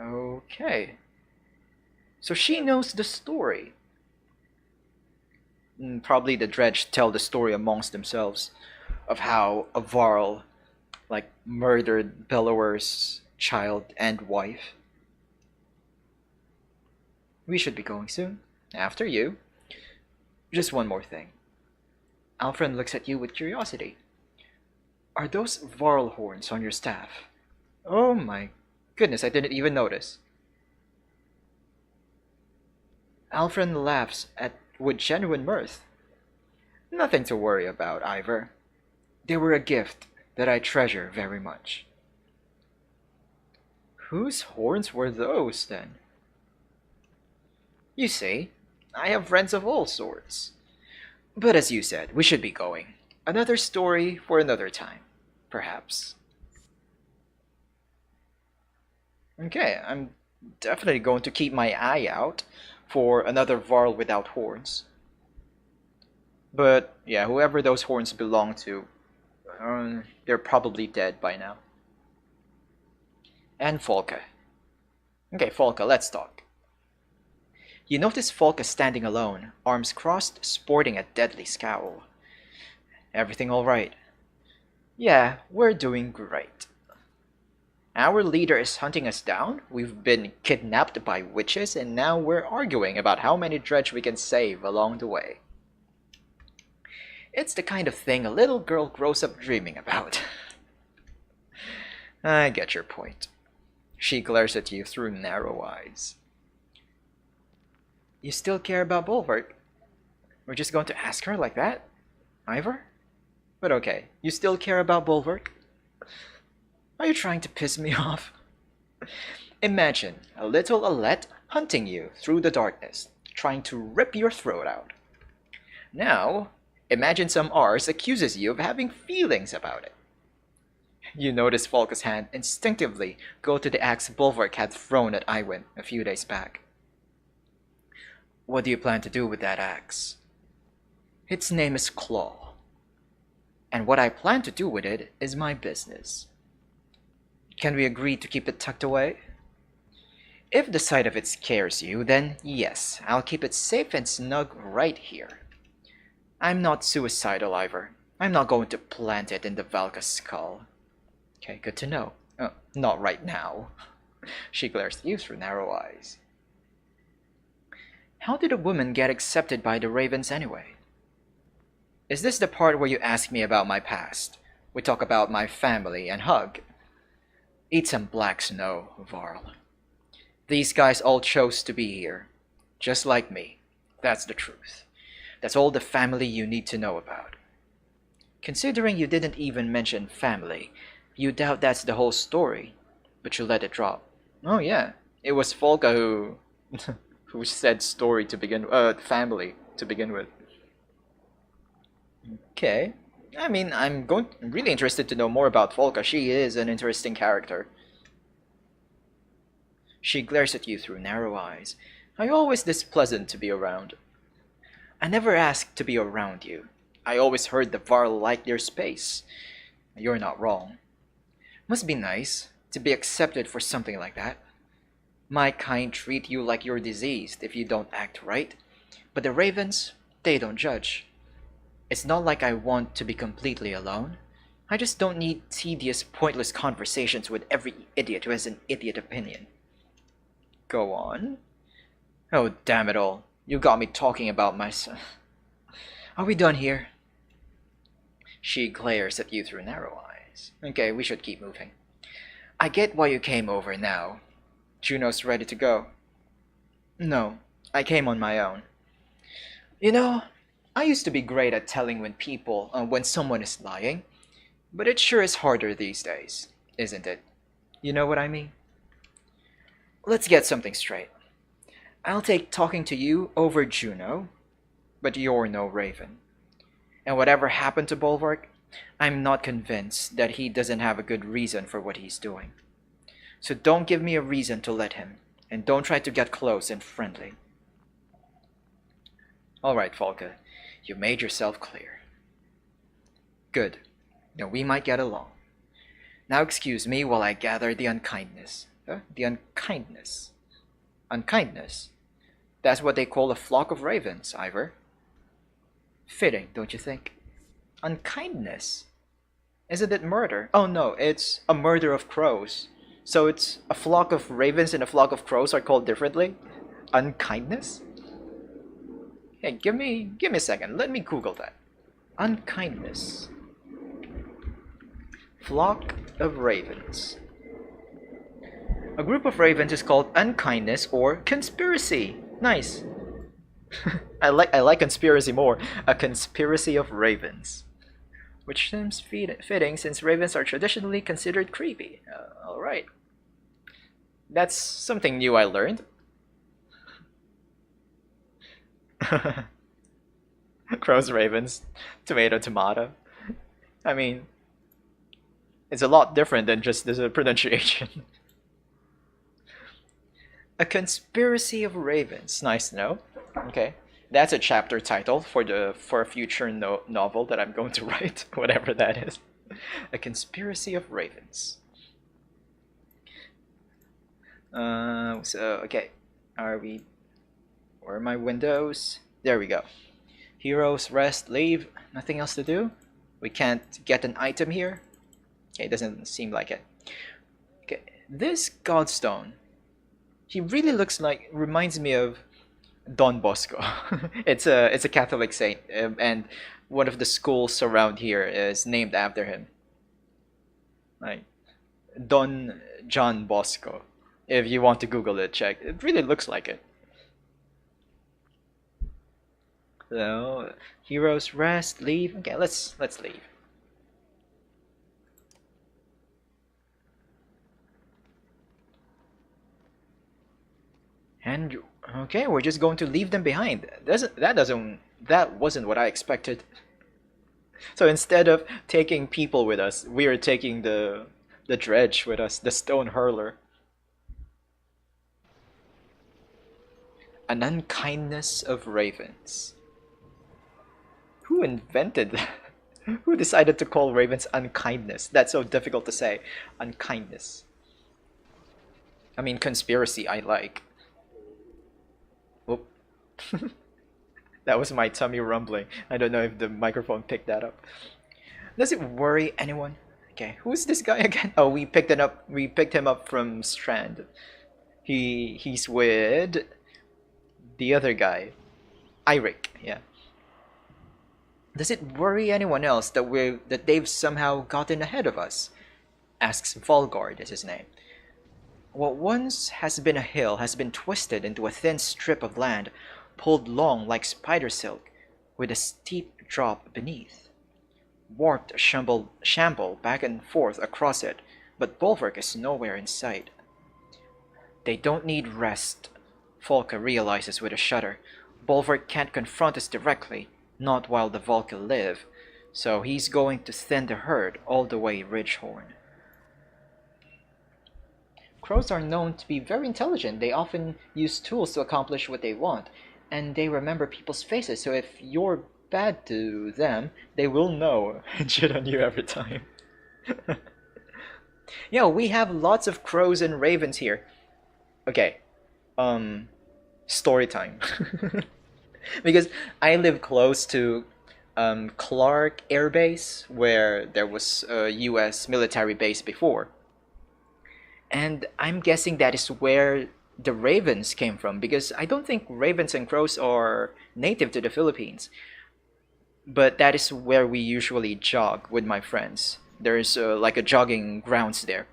Okay. So she knows the story. Probably the Dredge tell the story amongst themselves of how a Varl murdered Bellower's child and wife. We should be going soon. After you. Just one more thing. Alfred looks at you with curiosity. Are those Varl horns on your staff? Oh my goodness, I didn't even notice. Alfred laughs with genuine mirth. Nothing to worry about, Ivor. They were a gift that I treasure very much. Whose horns were those, then? You see, I have friends of all sorts. But as you said, we should be going. Another story for another time, perhaps. Okay, I'm definitely going to keep my eye out for another Varl without horns. But yeah, whoever those horns belong to, they're probably dead by now. And Folka. Okay, Folka, let's talk. You notice Folka standing alone, arms crossed, sporting a deadly scowl. Everything alright? Yeah, we're doing great. Our leader is hunting us down, we've been kidnapped by witches, and now we're arguing about how many dredge we can save along the way. It's the kind of thing a little girl grows up dreaming about. I get your point. She glares at you through narrow eyes. You still care about Bulwark? We're just going to ask her like that? Ivor? But okay, you still care about Bulwark? Are you trying to piss me off? Imagine a little Alette hunting you through the darkness, trying to rip your throat out. Now, imagine some Rs accuses you of having feelings about it. You notice Folka's hand instinctively go to the axe Bulwark had thrown at Iwin a few days back. What do you plan to do with that axe? Its name is Claw. And what I plan to do with it is my business. Can we agree to keep it tucked away? If the sight of it scares you, then yes, I'll keep it safe and snug right here. I'm not suicidal, Ivor. I'm not going to plant it in the Valka's skull. Okay, good to know. Not right now. She glares at you through narrow eyes. How did a woman get accepted by the Ravens anyway? Is this the part where you ask me about my past? We talk about my family and hug. Eat some black snow, Varl. These guys all chose to be here. Just like me. That's the truth. That's all the family you need to know about. Considering you didn't even mention family, you doubt that's the whole story, but you let it drop. Oh yeah, it was Folka who who said story to begin family to begin with. Okay. I mean, I'm really interested to know more about Folka. She is an interesting character. She glares at you through narrow eyes. Are you always this pleasant to be around? I never asked to be around you. I always heard the Varl like their space. You're not wrong. Must be nice to be accepted for something like that. My kind treat you like you're diseased if you don't act right, but the Ravens, they don't judge. It's not like I want to be completely alone. I just don't need tedious, pointless conversations with every idiot who has an idiot opinion. Go on. Oh, damn it all. You got me talking about myself. Are we done here? She glares at you through narrow eyes. Okay, we should keep moving. I get why you came over now. Juno's ready to go. No, I came on my own. You know, I used to be great at telling when someone is lying, but it sure is harder these days, isn't it? You know what I mean? Let's get something straight. I'll take talking to you over Juno, but you're no Raven. And whatever happened to Bulwark, I'm not convinced that he doesn't have a good reason for what he's doing. So don't give me a reason to let him, and don't try to get close and friendly. Alright, Folka, you made yourself clear. Good. Now we might get along. Now excuse me while I gather the unkindness. The unkindness. Unkindness? That's what they call a flock of ravens, Ivor. Fitting, don't you think? Unkindness? Isn't it murder? Oh no, it's a murder of crows. So it's a flock of ravens and a flock of crows are called differently? Unkindness? Hey, give me a second. Let me Google that. Unkindness. Flock of ravens. A group of ravens is called unkindness or conspiracy. Nice. I like conspiracy more. A conspiracy of ravens. Which seems fitting since ravens are traditionally considered creepy. Alright. That's something new I learned. Crows, ravens, tomato, tomato. I mean, it's a lot different than just the pronunciation. A conspiracy of ravens. Nice to know. Okay. That's a chapter title for a future novel that I'm going to write, whatever that is. A conspiracy of ravens. So okay, are we? Where are my windows? There we go. Heroes rest, leave. Nothing else to do. We can't get an item here. Okay, it doesn't seem like it. Okay, this Godstone. He really looks like, reminds me of Don Bosco. It's a Catholic saint, and one of the schools around here is named after him. Like Don John Bosco. If you want to Google it, check. It really looks like it. So heroes rest, leave. Okay, let's leave. And okay, we're just going to leave them behind. That wasn't what I expected. So instead of taking people with us, we are taking the dredge with us, the stone hurler. An unkindness of ravens. Who invented that? Who decided to call ravens unkindness? That's so difficult to say. Unkindness. I mean, conspiracy I like. Whoop. That was my tummy rumbling. I don't know if the microphone picked that up. Does it worry anyone? Okay, who's this guy again? Oh, we picked it up. We picked him up from Strand. He's with the other guy, Eirik. Yeah. Does it worry anyone else that they've somehow gotten ahead of us? Asks Volgard is his name. What once has been a hill has been twisted into a thin strip of land, pulled long like spider silk, with a steep drop beneath. Warped shamble back and forth across it, but Bulwark is nowhere in sight. They don't need rest, Volka realizes with a shudder. Bulwark can't confront us directly, not while the Volka live, so he's going to thin the herd all the way Ridgehorn. Crows are known to be very intelligent. They often use tools to accomplish what they want, and they remember people's faces, so if you're bad to them, they will know and shit on you every time. Yeah, we have lots of crows and ravens here. Okay, story time. Because I live close to Clark Air Base, where there was a US military base before. And I'm guessing that is where the ravens came from, because I don't think ravens and crows are native to the Philippines. But that is where we usually jog with my friends. There's like a jogging grounds there.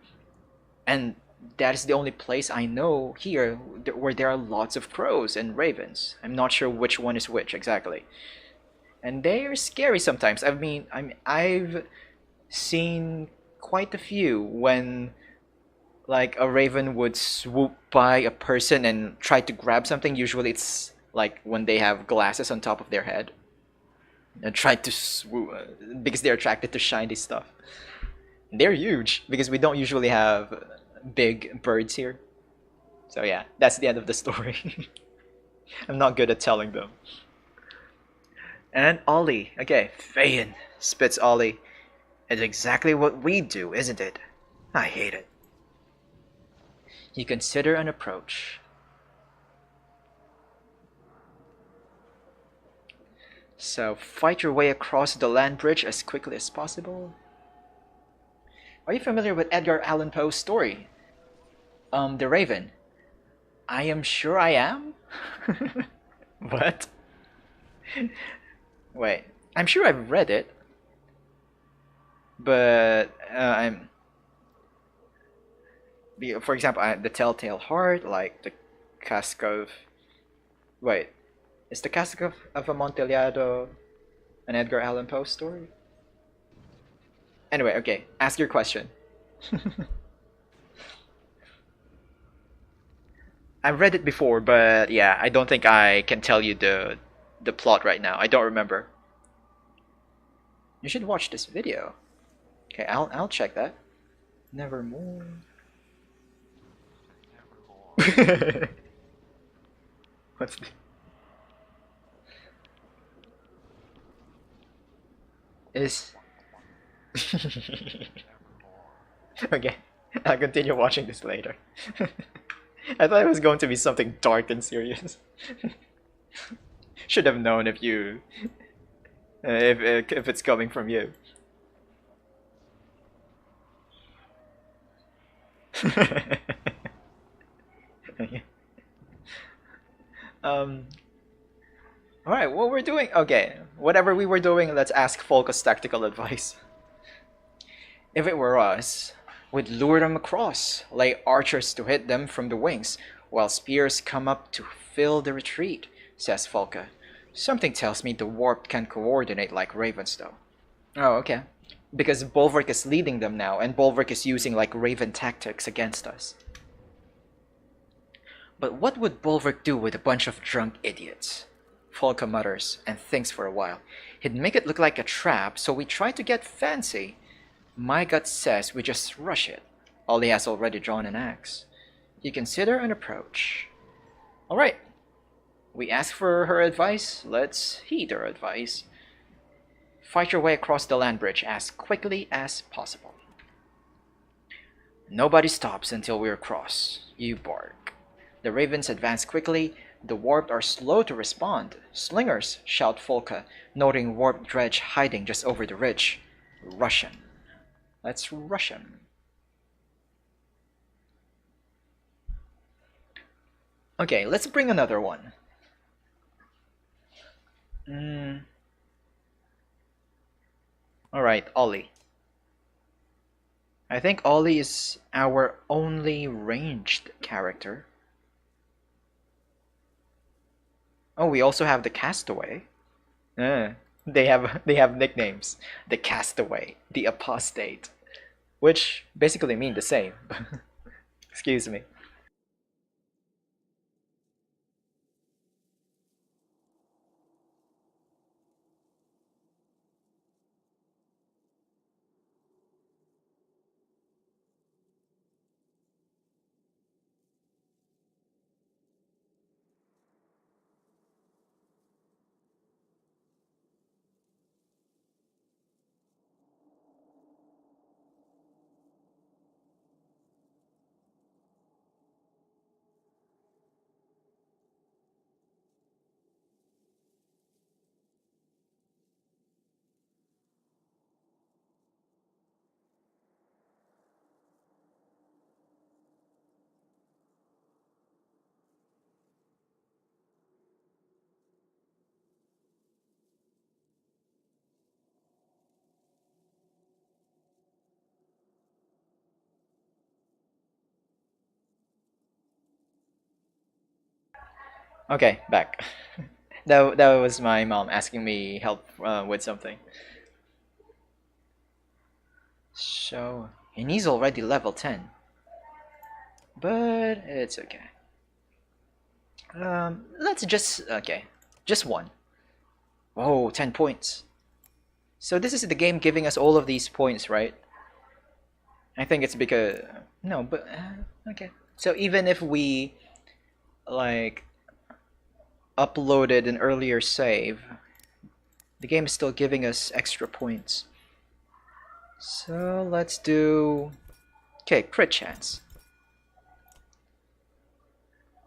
And that is the only place I know here where there are lots of crows and ravens. I'm not sure which one is which exactly. And they are scary sometimes. I've seen quite a few when like a raven would swoop by a person and try to grab something. Usually it's like when they have glasses on top of their head and try to swoop because they're attracted to shiny stuff. They're huge because we don't usually have big birds here. So yeah, that's the end of the story. I'm not good at telling them. And Ollie. Okay, Fayin, spits Ollie. It's exactly what we do, isn't it? I hate it. You consider an approach. So fight your way across the land bridge as quickly as possible. Are you familiar with Edgar Allan Poe's story? The Raven. I am sure I am? What? Wait, I'm sure I've read it. But for example, the Telltale Heart, like the Cask of... Wait, is the Cask of Amontillado an Edgar Allan Poe story? Anyway, okay, ask your question. I've read it before, but yeah, I don't think I can tell you the plot right now. I don't remember. You should watch this video. Okay, I'll check that. Nevermore. What's the... Is... Okay, I'll continue watching this later. I thought it was going to be something dark and serious. Should have known if you... if it's coming from you. um... Alright, what we're doing... Okay, whatever we were doing, let's ask Folka's tactical advice. If it were us, we'd lure them across, lay archers to hit them from the wings, while spears come up to fill the retreat, says Folka. Something tells me the warp can coordinate like ravens though. Oh, okay. Because Bulwark is leading them now, and Bulwark is using like raven tactics against us. But what would Bulwark do with a bunch of drunk idiots? Folka mutters and thinks for a while. He'd make it look like a trap, so we try to get fancy. My gut says we just rush it. Ollie has already drawn an axe. You consider an approach. Alright. We ask for her advice. Let's heed her advice. Fight your way across the land bridge as quickly as possible. Nobody stops until we're across. You bark. The ravens advance quickly. The warped are slow to respond. Slingers, shout Folka, noting warped dredge hiding just over the ridge. Russian. Let's rush him. Okay, let's bring another one. Alright, Ollie. I think Ollie is our only ranged character. Oh, we also have the Castaway. They have nicknames. The Castaway, the Apostate, which basically mean the same. Excuse me. Okay, back. That was my mom asking me help with something. So, and he's already level 10. But it's okay. Let's just... Okay, just one. Oh, 10 points. So this is the game giving us all of these points, right? I think it's because... No, but... okay. So even if we... like... uploaded an earlier save, the game is still giving us extra points. So let's do... Okay, crit chance.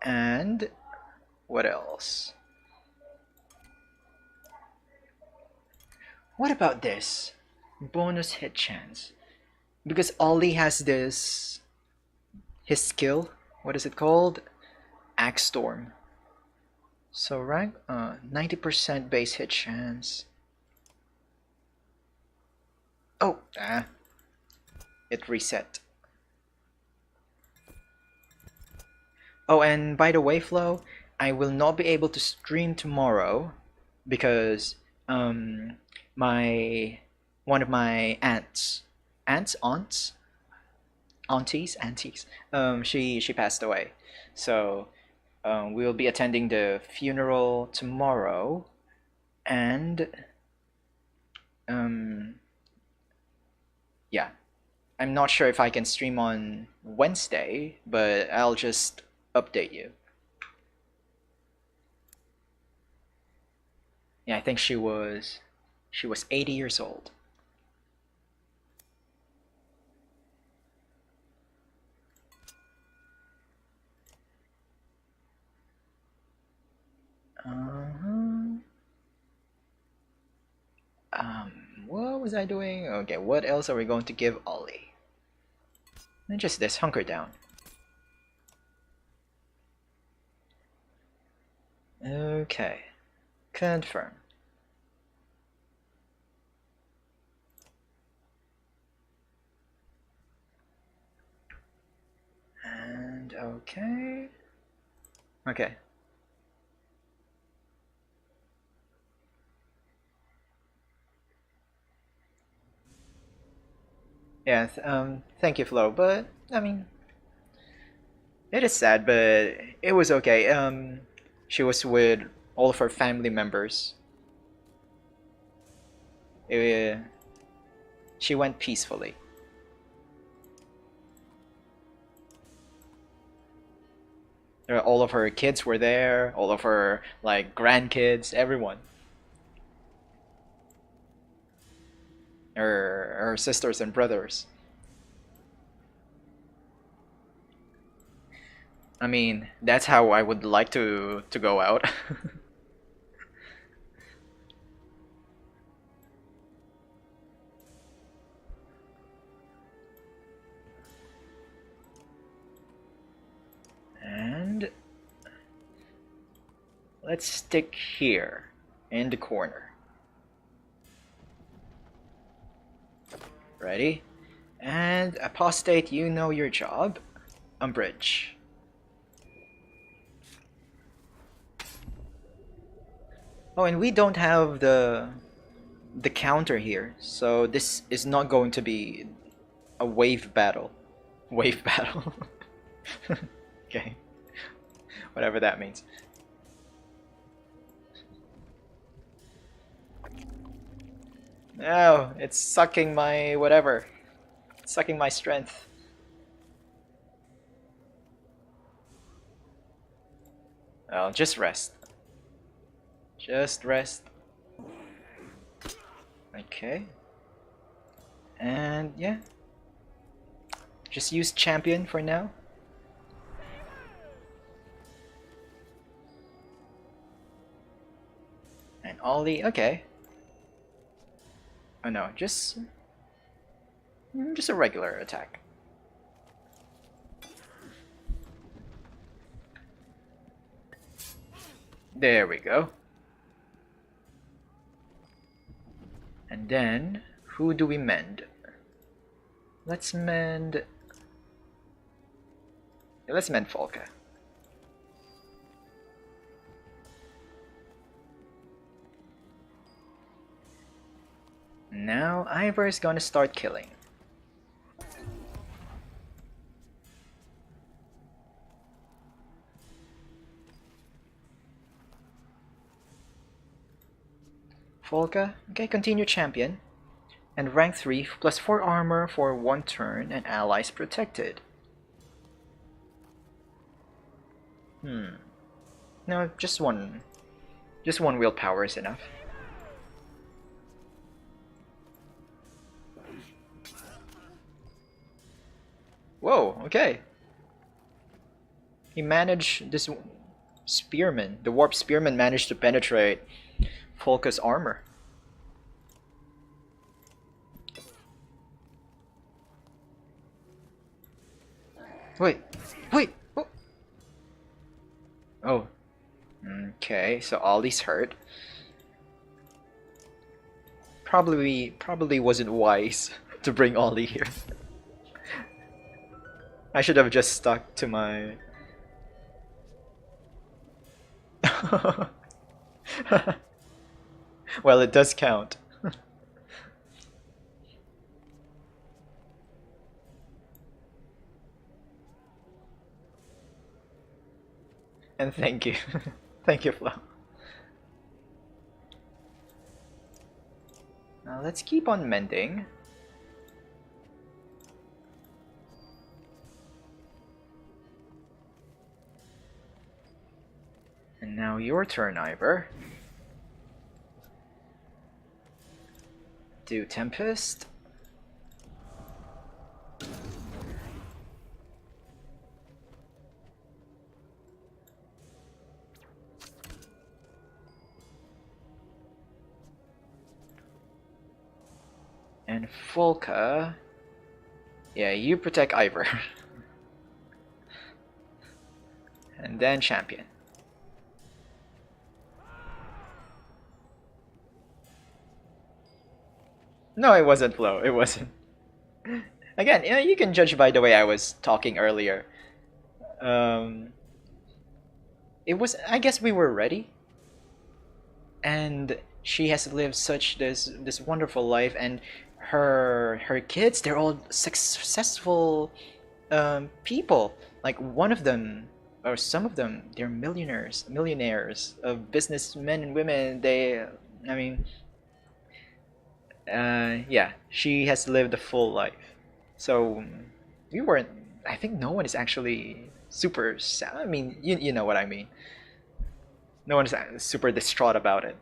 And... what else? What about this? Bonus hit chance. Because Ollie has this... his skill. What is it called? Axe Storm. So rank 90% base hit chance. Oh, it reset. Oh, and by the way, Flo, I will not be able to stream tomorrow because my one of my aunties, she passed away, so we'll be attending the funeral tomorrow, and yeah, I'm not sure if I can stream on Wednesday, but I'll just update you. Yeah, I think she was 80 years old. What was I doing? Okay, what else are we going to give Ollie? And just this, hunker down. Okay, confirm. And okay. Okay. Yeah, thank you, Flo, but I mean, it is sad, but it was okay. She was with all of her family members. Uh, she went peacefully. All of her kids were there, all of her like grandkids, everyone. Her sisters and brothers. I mean, that's how I would like to go out. And let's stick here in the corner. Ready? And apostate, you know your job. Umbridge. Oh, and we don't have the counter here, so this is not going to be a wave battle. Wave battle. Okay. Whatever that means. No, it's sucking my whatever. It's sucking my strength. Oh, just rest. Just rest. Okay. And yeah. Just use champion for now. And Ollie, okay. Oh no, just a regular attack. There we go. And then, who do we mend? Let's mend Folka. Now Ivor is gonna start killing. Folka, okay, continue champion. And rank 3 plus 4 armor for 1 turn and allies protected. No, just one willpower is enough. Whoa, okay. He managed this spearman. The warp spearman managed to penetrate Folka's armor. Wait. Oh. Oh. Okay, so Ollie's hurt. Probably wasn't wise to bring Ollie here. I should have just stuck to my... Well, it does count. And thank you. Thank you, Flo. Now let's keep on mending. And now your turn, Ivor. Do Tempest. And Volka. Yeah, you protect Ivor. And then Champion. No, it wasn't Flo. It wasn't. Again, yeah, you can judge by the way I was talking earlier. It was. I guess we were ready, and she has lived such this wonderful life, and her kids, they're all successful people. Like one of them, or some of them, they're millionaires of businessmen and women. I mean, yeah, she has lived a full life. So we weren't. I think no one is actually super sad. I mean, you know what I mean. No one is super distraught about it.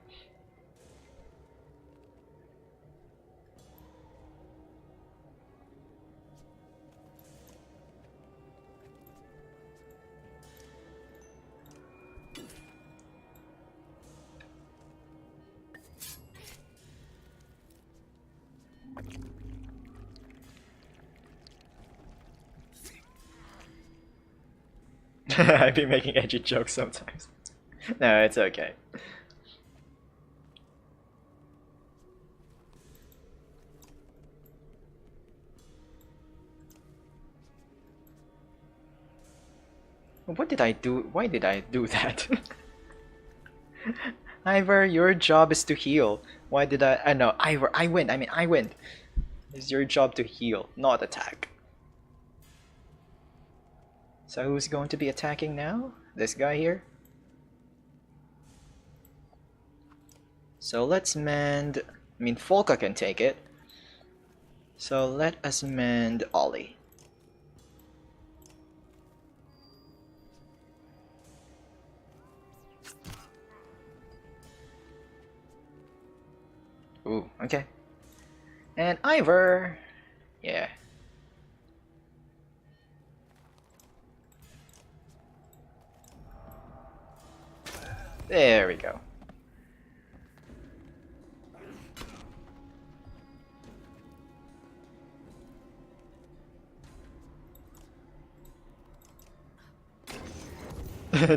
I've been making edgy jokes sometimes. No, it's okay. What did I do? Why did I do that? Ivor, your job is to heal. Why did I? No, Ivor, I win. I mean, I win. It's your job to heal, not attack. So who's going to be attacking now? This guy here? So let's mend... I mean, Folka can take it. So let us mend Ollie. Ooh, okay. And Ivor! Yeah. There we go.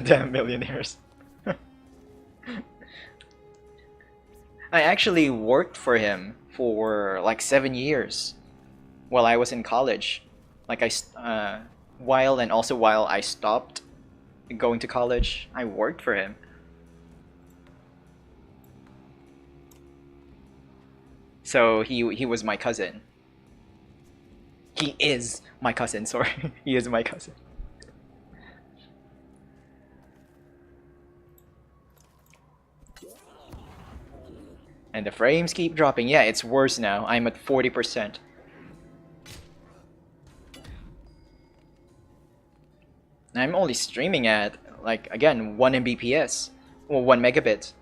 Damn millionaires. I actually worked for him for like 7 years while I was in college. Like while I stopped going to college, I worked for him. So he was my cousin. He is my cousin, sorry. He is my cousin. And the frames keep dropping. Yeah, it's worse now. I'm at 40%. I'm only streaming at, like, again, 1 Mbps. Well, 1 megabit.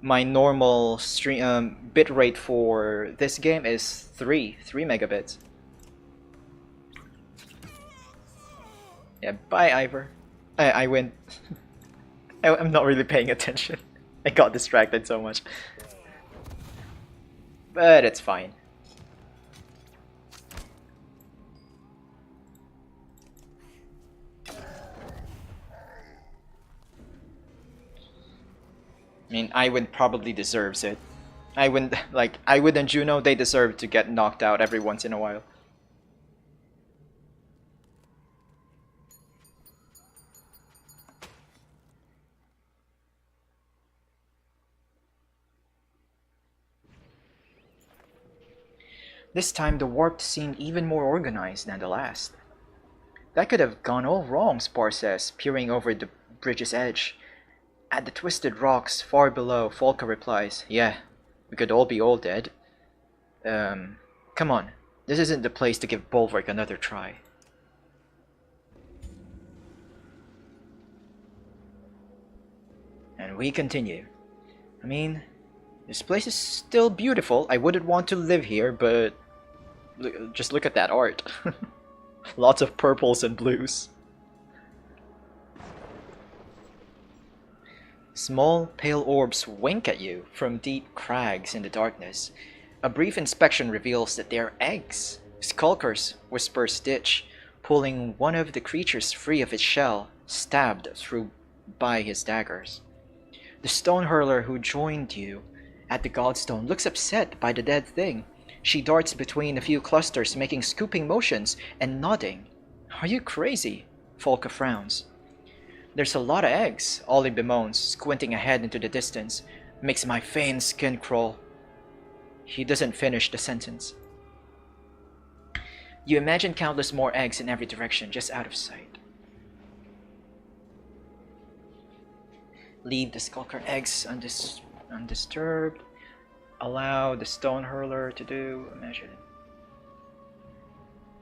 My normal stream bit rate for this game is 3 megabits. Yeah, bye Ivor. I went. I'm not really paying attention. I got distracted so much. But it's fine. I mean, Iwin probably deserves it. Iwin and Juno, they deserve to get knocked out every once in a while. This time the warp seemed even more organized than the last. That could have gone all wrong, Spar says, peering over the bridge's edge. At the twisted rocks far below, Folka replies, yeah, we could all be all dead. Come on, this isn't the place to give Bulwark another try. And we continue. I mean, this place is still beautiful. I wouldn't want to live here, but just look at that art. Lots of purples and blues. Small, pale orbs wink at you from deep crags in the darkness. A brief inspection reveals that they are eggs. Skulkers, whispers Stitch, pulling one of the creatures free of its shell, stabbed through by his daggers. The stone hurler who joined you at the Godstone looks upset by the dead thing. She darts between a few clusters, making scooping motions and nodding. Are you crazy? Folka frowns. There's a lot of eggs, Ollie bemoans, squinting ahead into the distance. Makes my faint skin crawl. He doesn't finish the sentence. You imagine countless more eggs in every direction, just out of sight. Leave the skulker eggs undisturbed. Allow the stone hurler to do.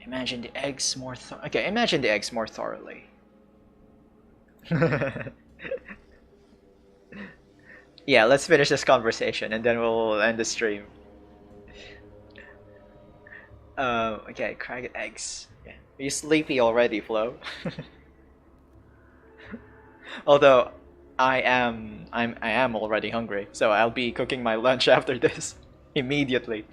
Imagine the eggs more. Okay, imagine the eggs more thoroughly. Yeah, let's finish this conversation and then we'll end the stream. Okay, cracked eggs. Yeah. Are you sleepy already, Flo? Although I am already hungry, so I'll be cooking my lunch after this immediately.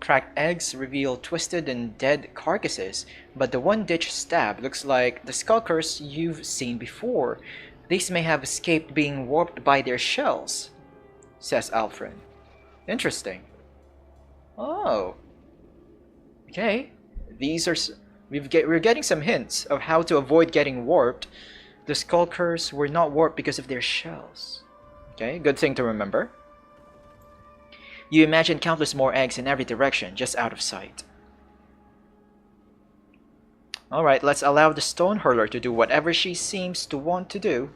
Cracked eggs reveal twisted and dead carcasses, but the one-ditch stab looks like the skulkers you've seen before. These may have escaped being warped by their shells, says Alfred. Interesting. Oh. Okay. These are we're getting some hints of how to avoid getting warped. The skulkers were not warped because of their shells. Okay, good thing to remember. You imagine countless more eggs in every direction, just out of sight. Alright, let's allow the stone hurler to do whatever she seems to want to do.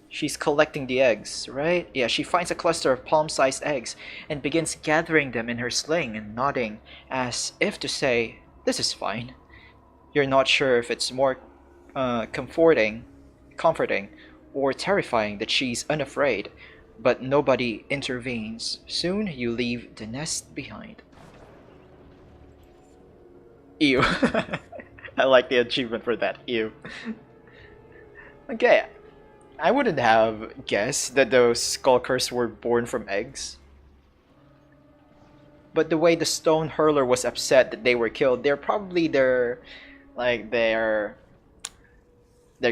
She's collecting the eggs, right? Yeah, she finds a cluster of palm-sized eggs and begins gathering them in her sling and nodding as if to say, this is fine. You're not sure if it's more comforting, or terrifying that she's unafraid, but nobody intervenes. Soon you leave the nest behind. Ew. I like the achievement for that. Ew. Okay. I wouldn't have guessed that those skulkers were born from eggs. But the way the stone hurler was upset that they were killed, they're probably their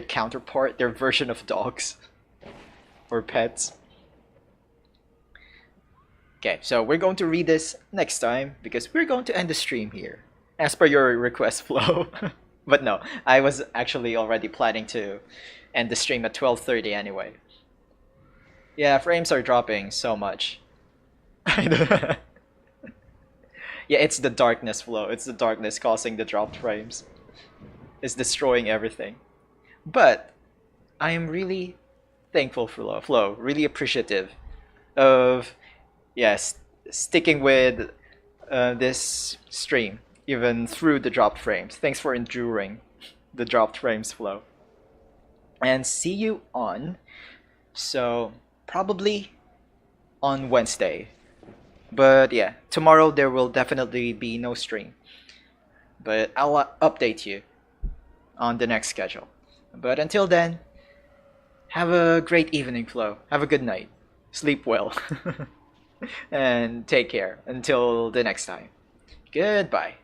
counterpart, their version of dogs or pets. Okay, so we're going to read this next time because we're going to end the stream here, as per your request, Flo. But no, I was actually already planning to end the stream at 12:30 anyway. Yeah, frames are dropping so much. Yeah, it's the darkness, Flo. It's the darkness causing the dropped frames. It's destroying everything. But I am really thankful for Flo, really appreciative of sticking with this stream even through the dropped frames. Thanks for enduring the dropped frames, Flo. And see you on, so probably on Wednesday. But yeah, tomorrow there will definitely be no stream. But I'll update you on the next schedule. But until then, have a great evening, Flo. Have a good night. Sleep well. And take care until the next time. Goodbye.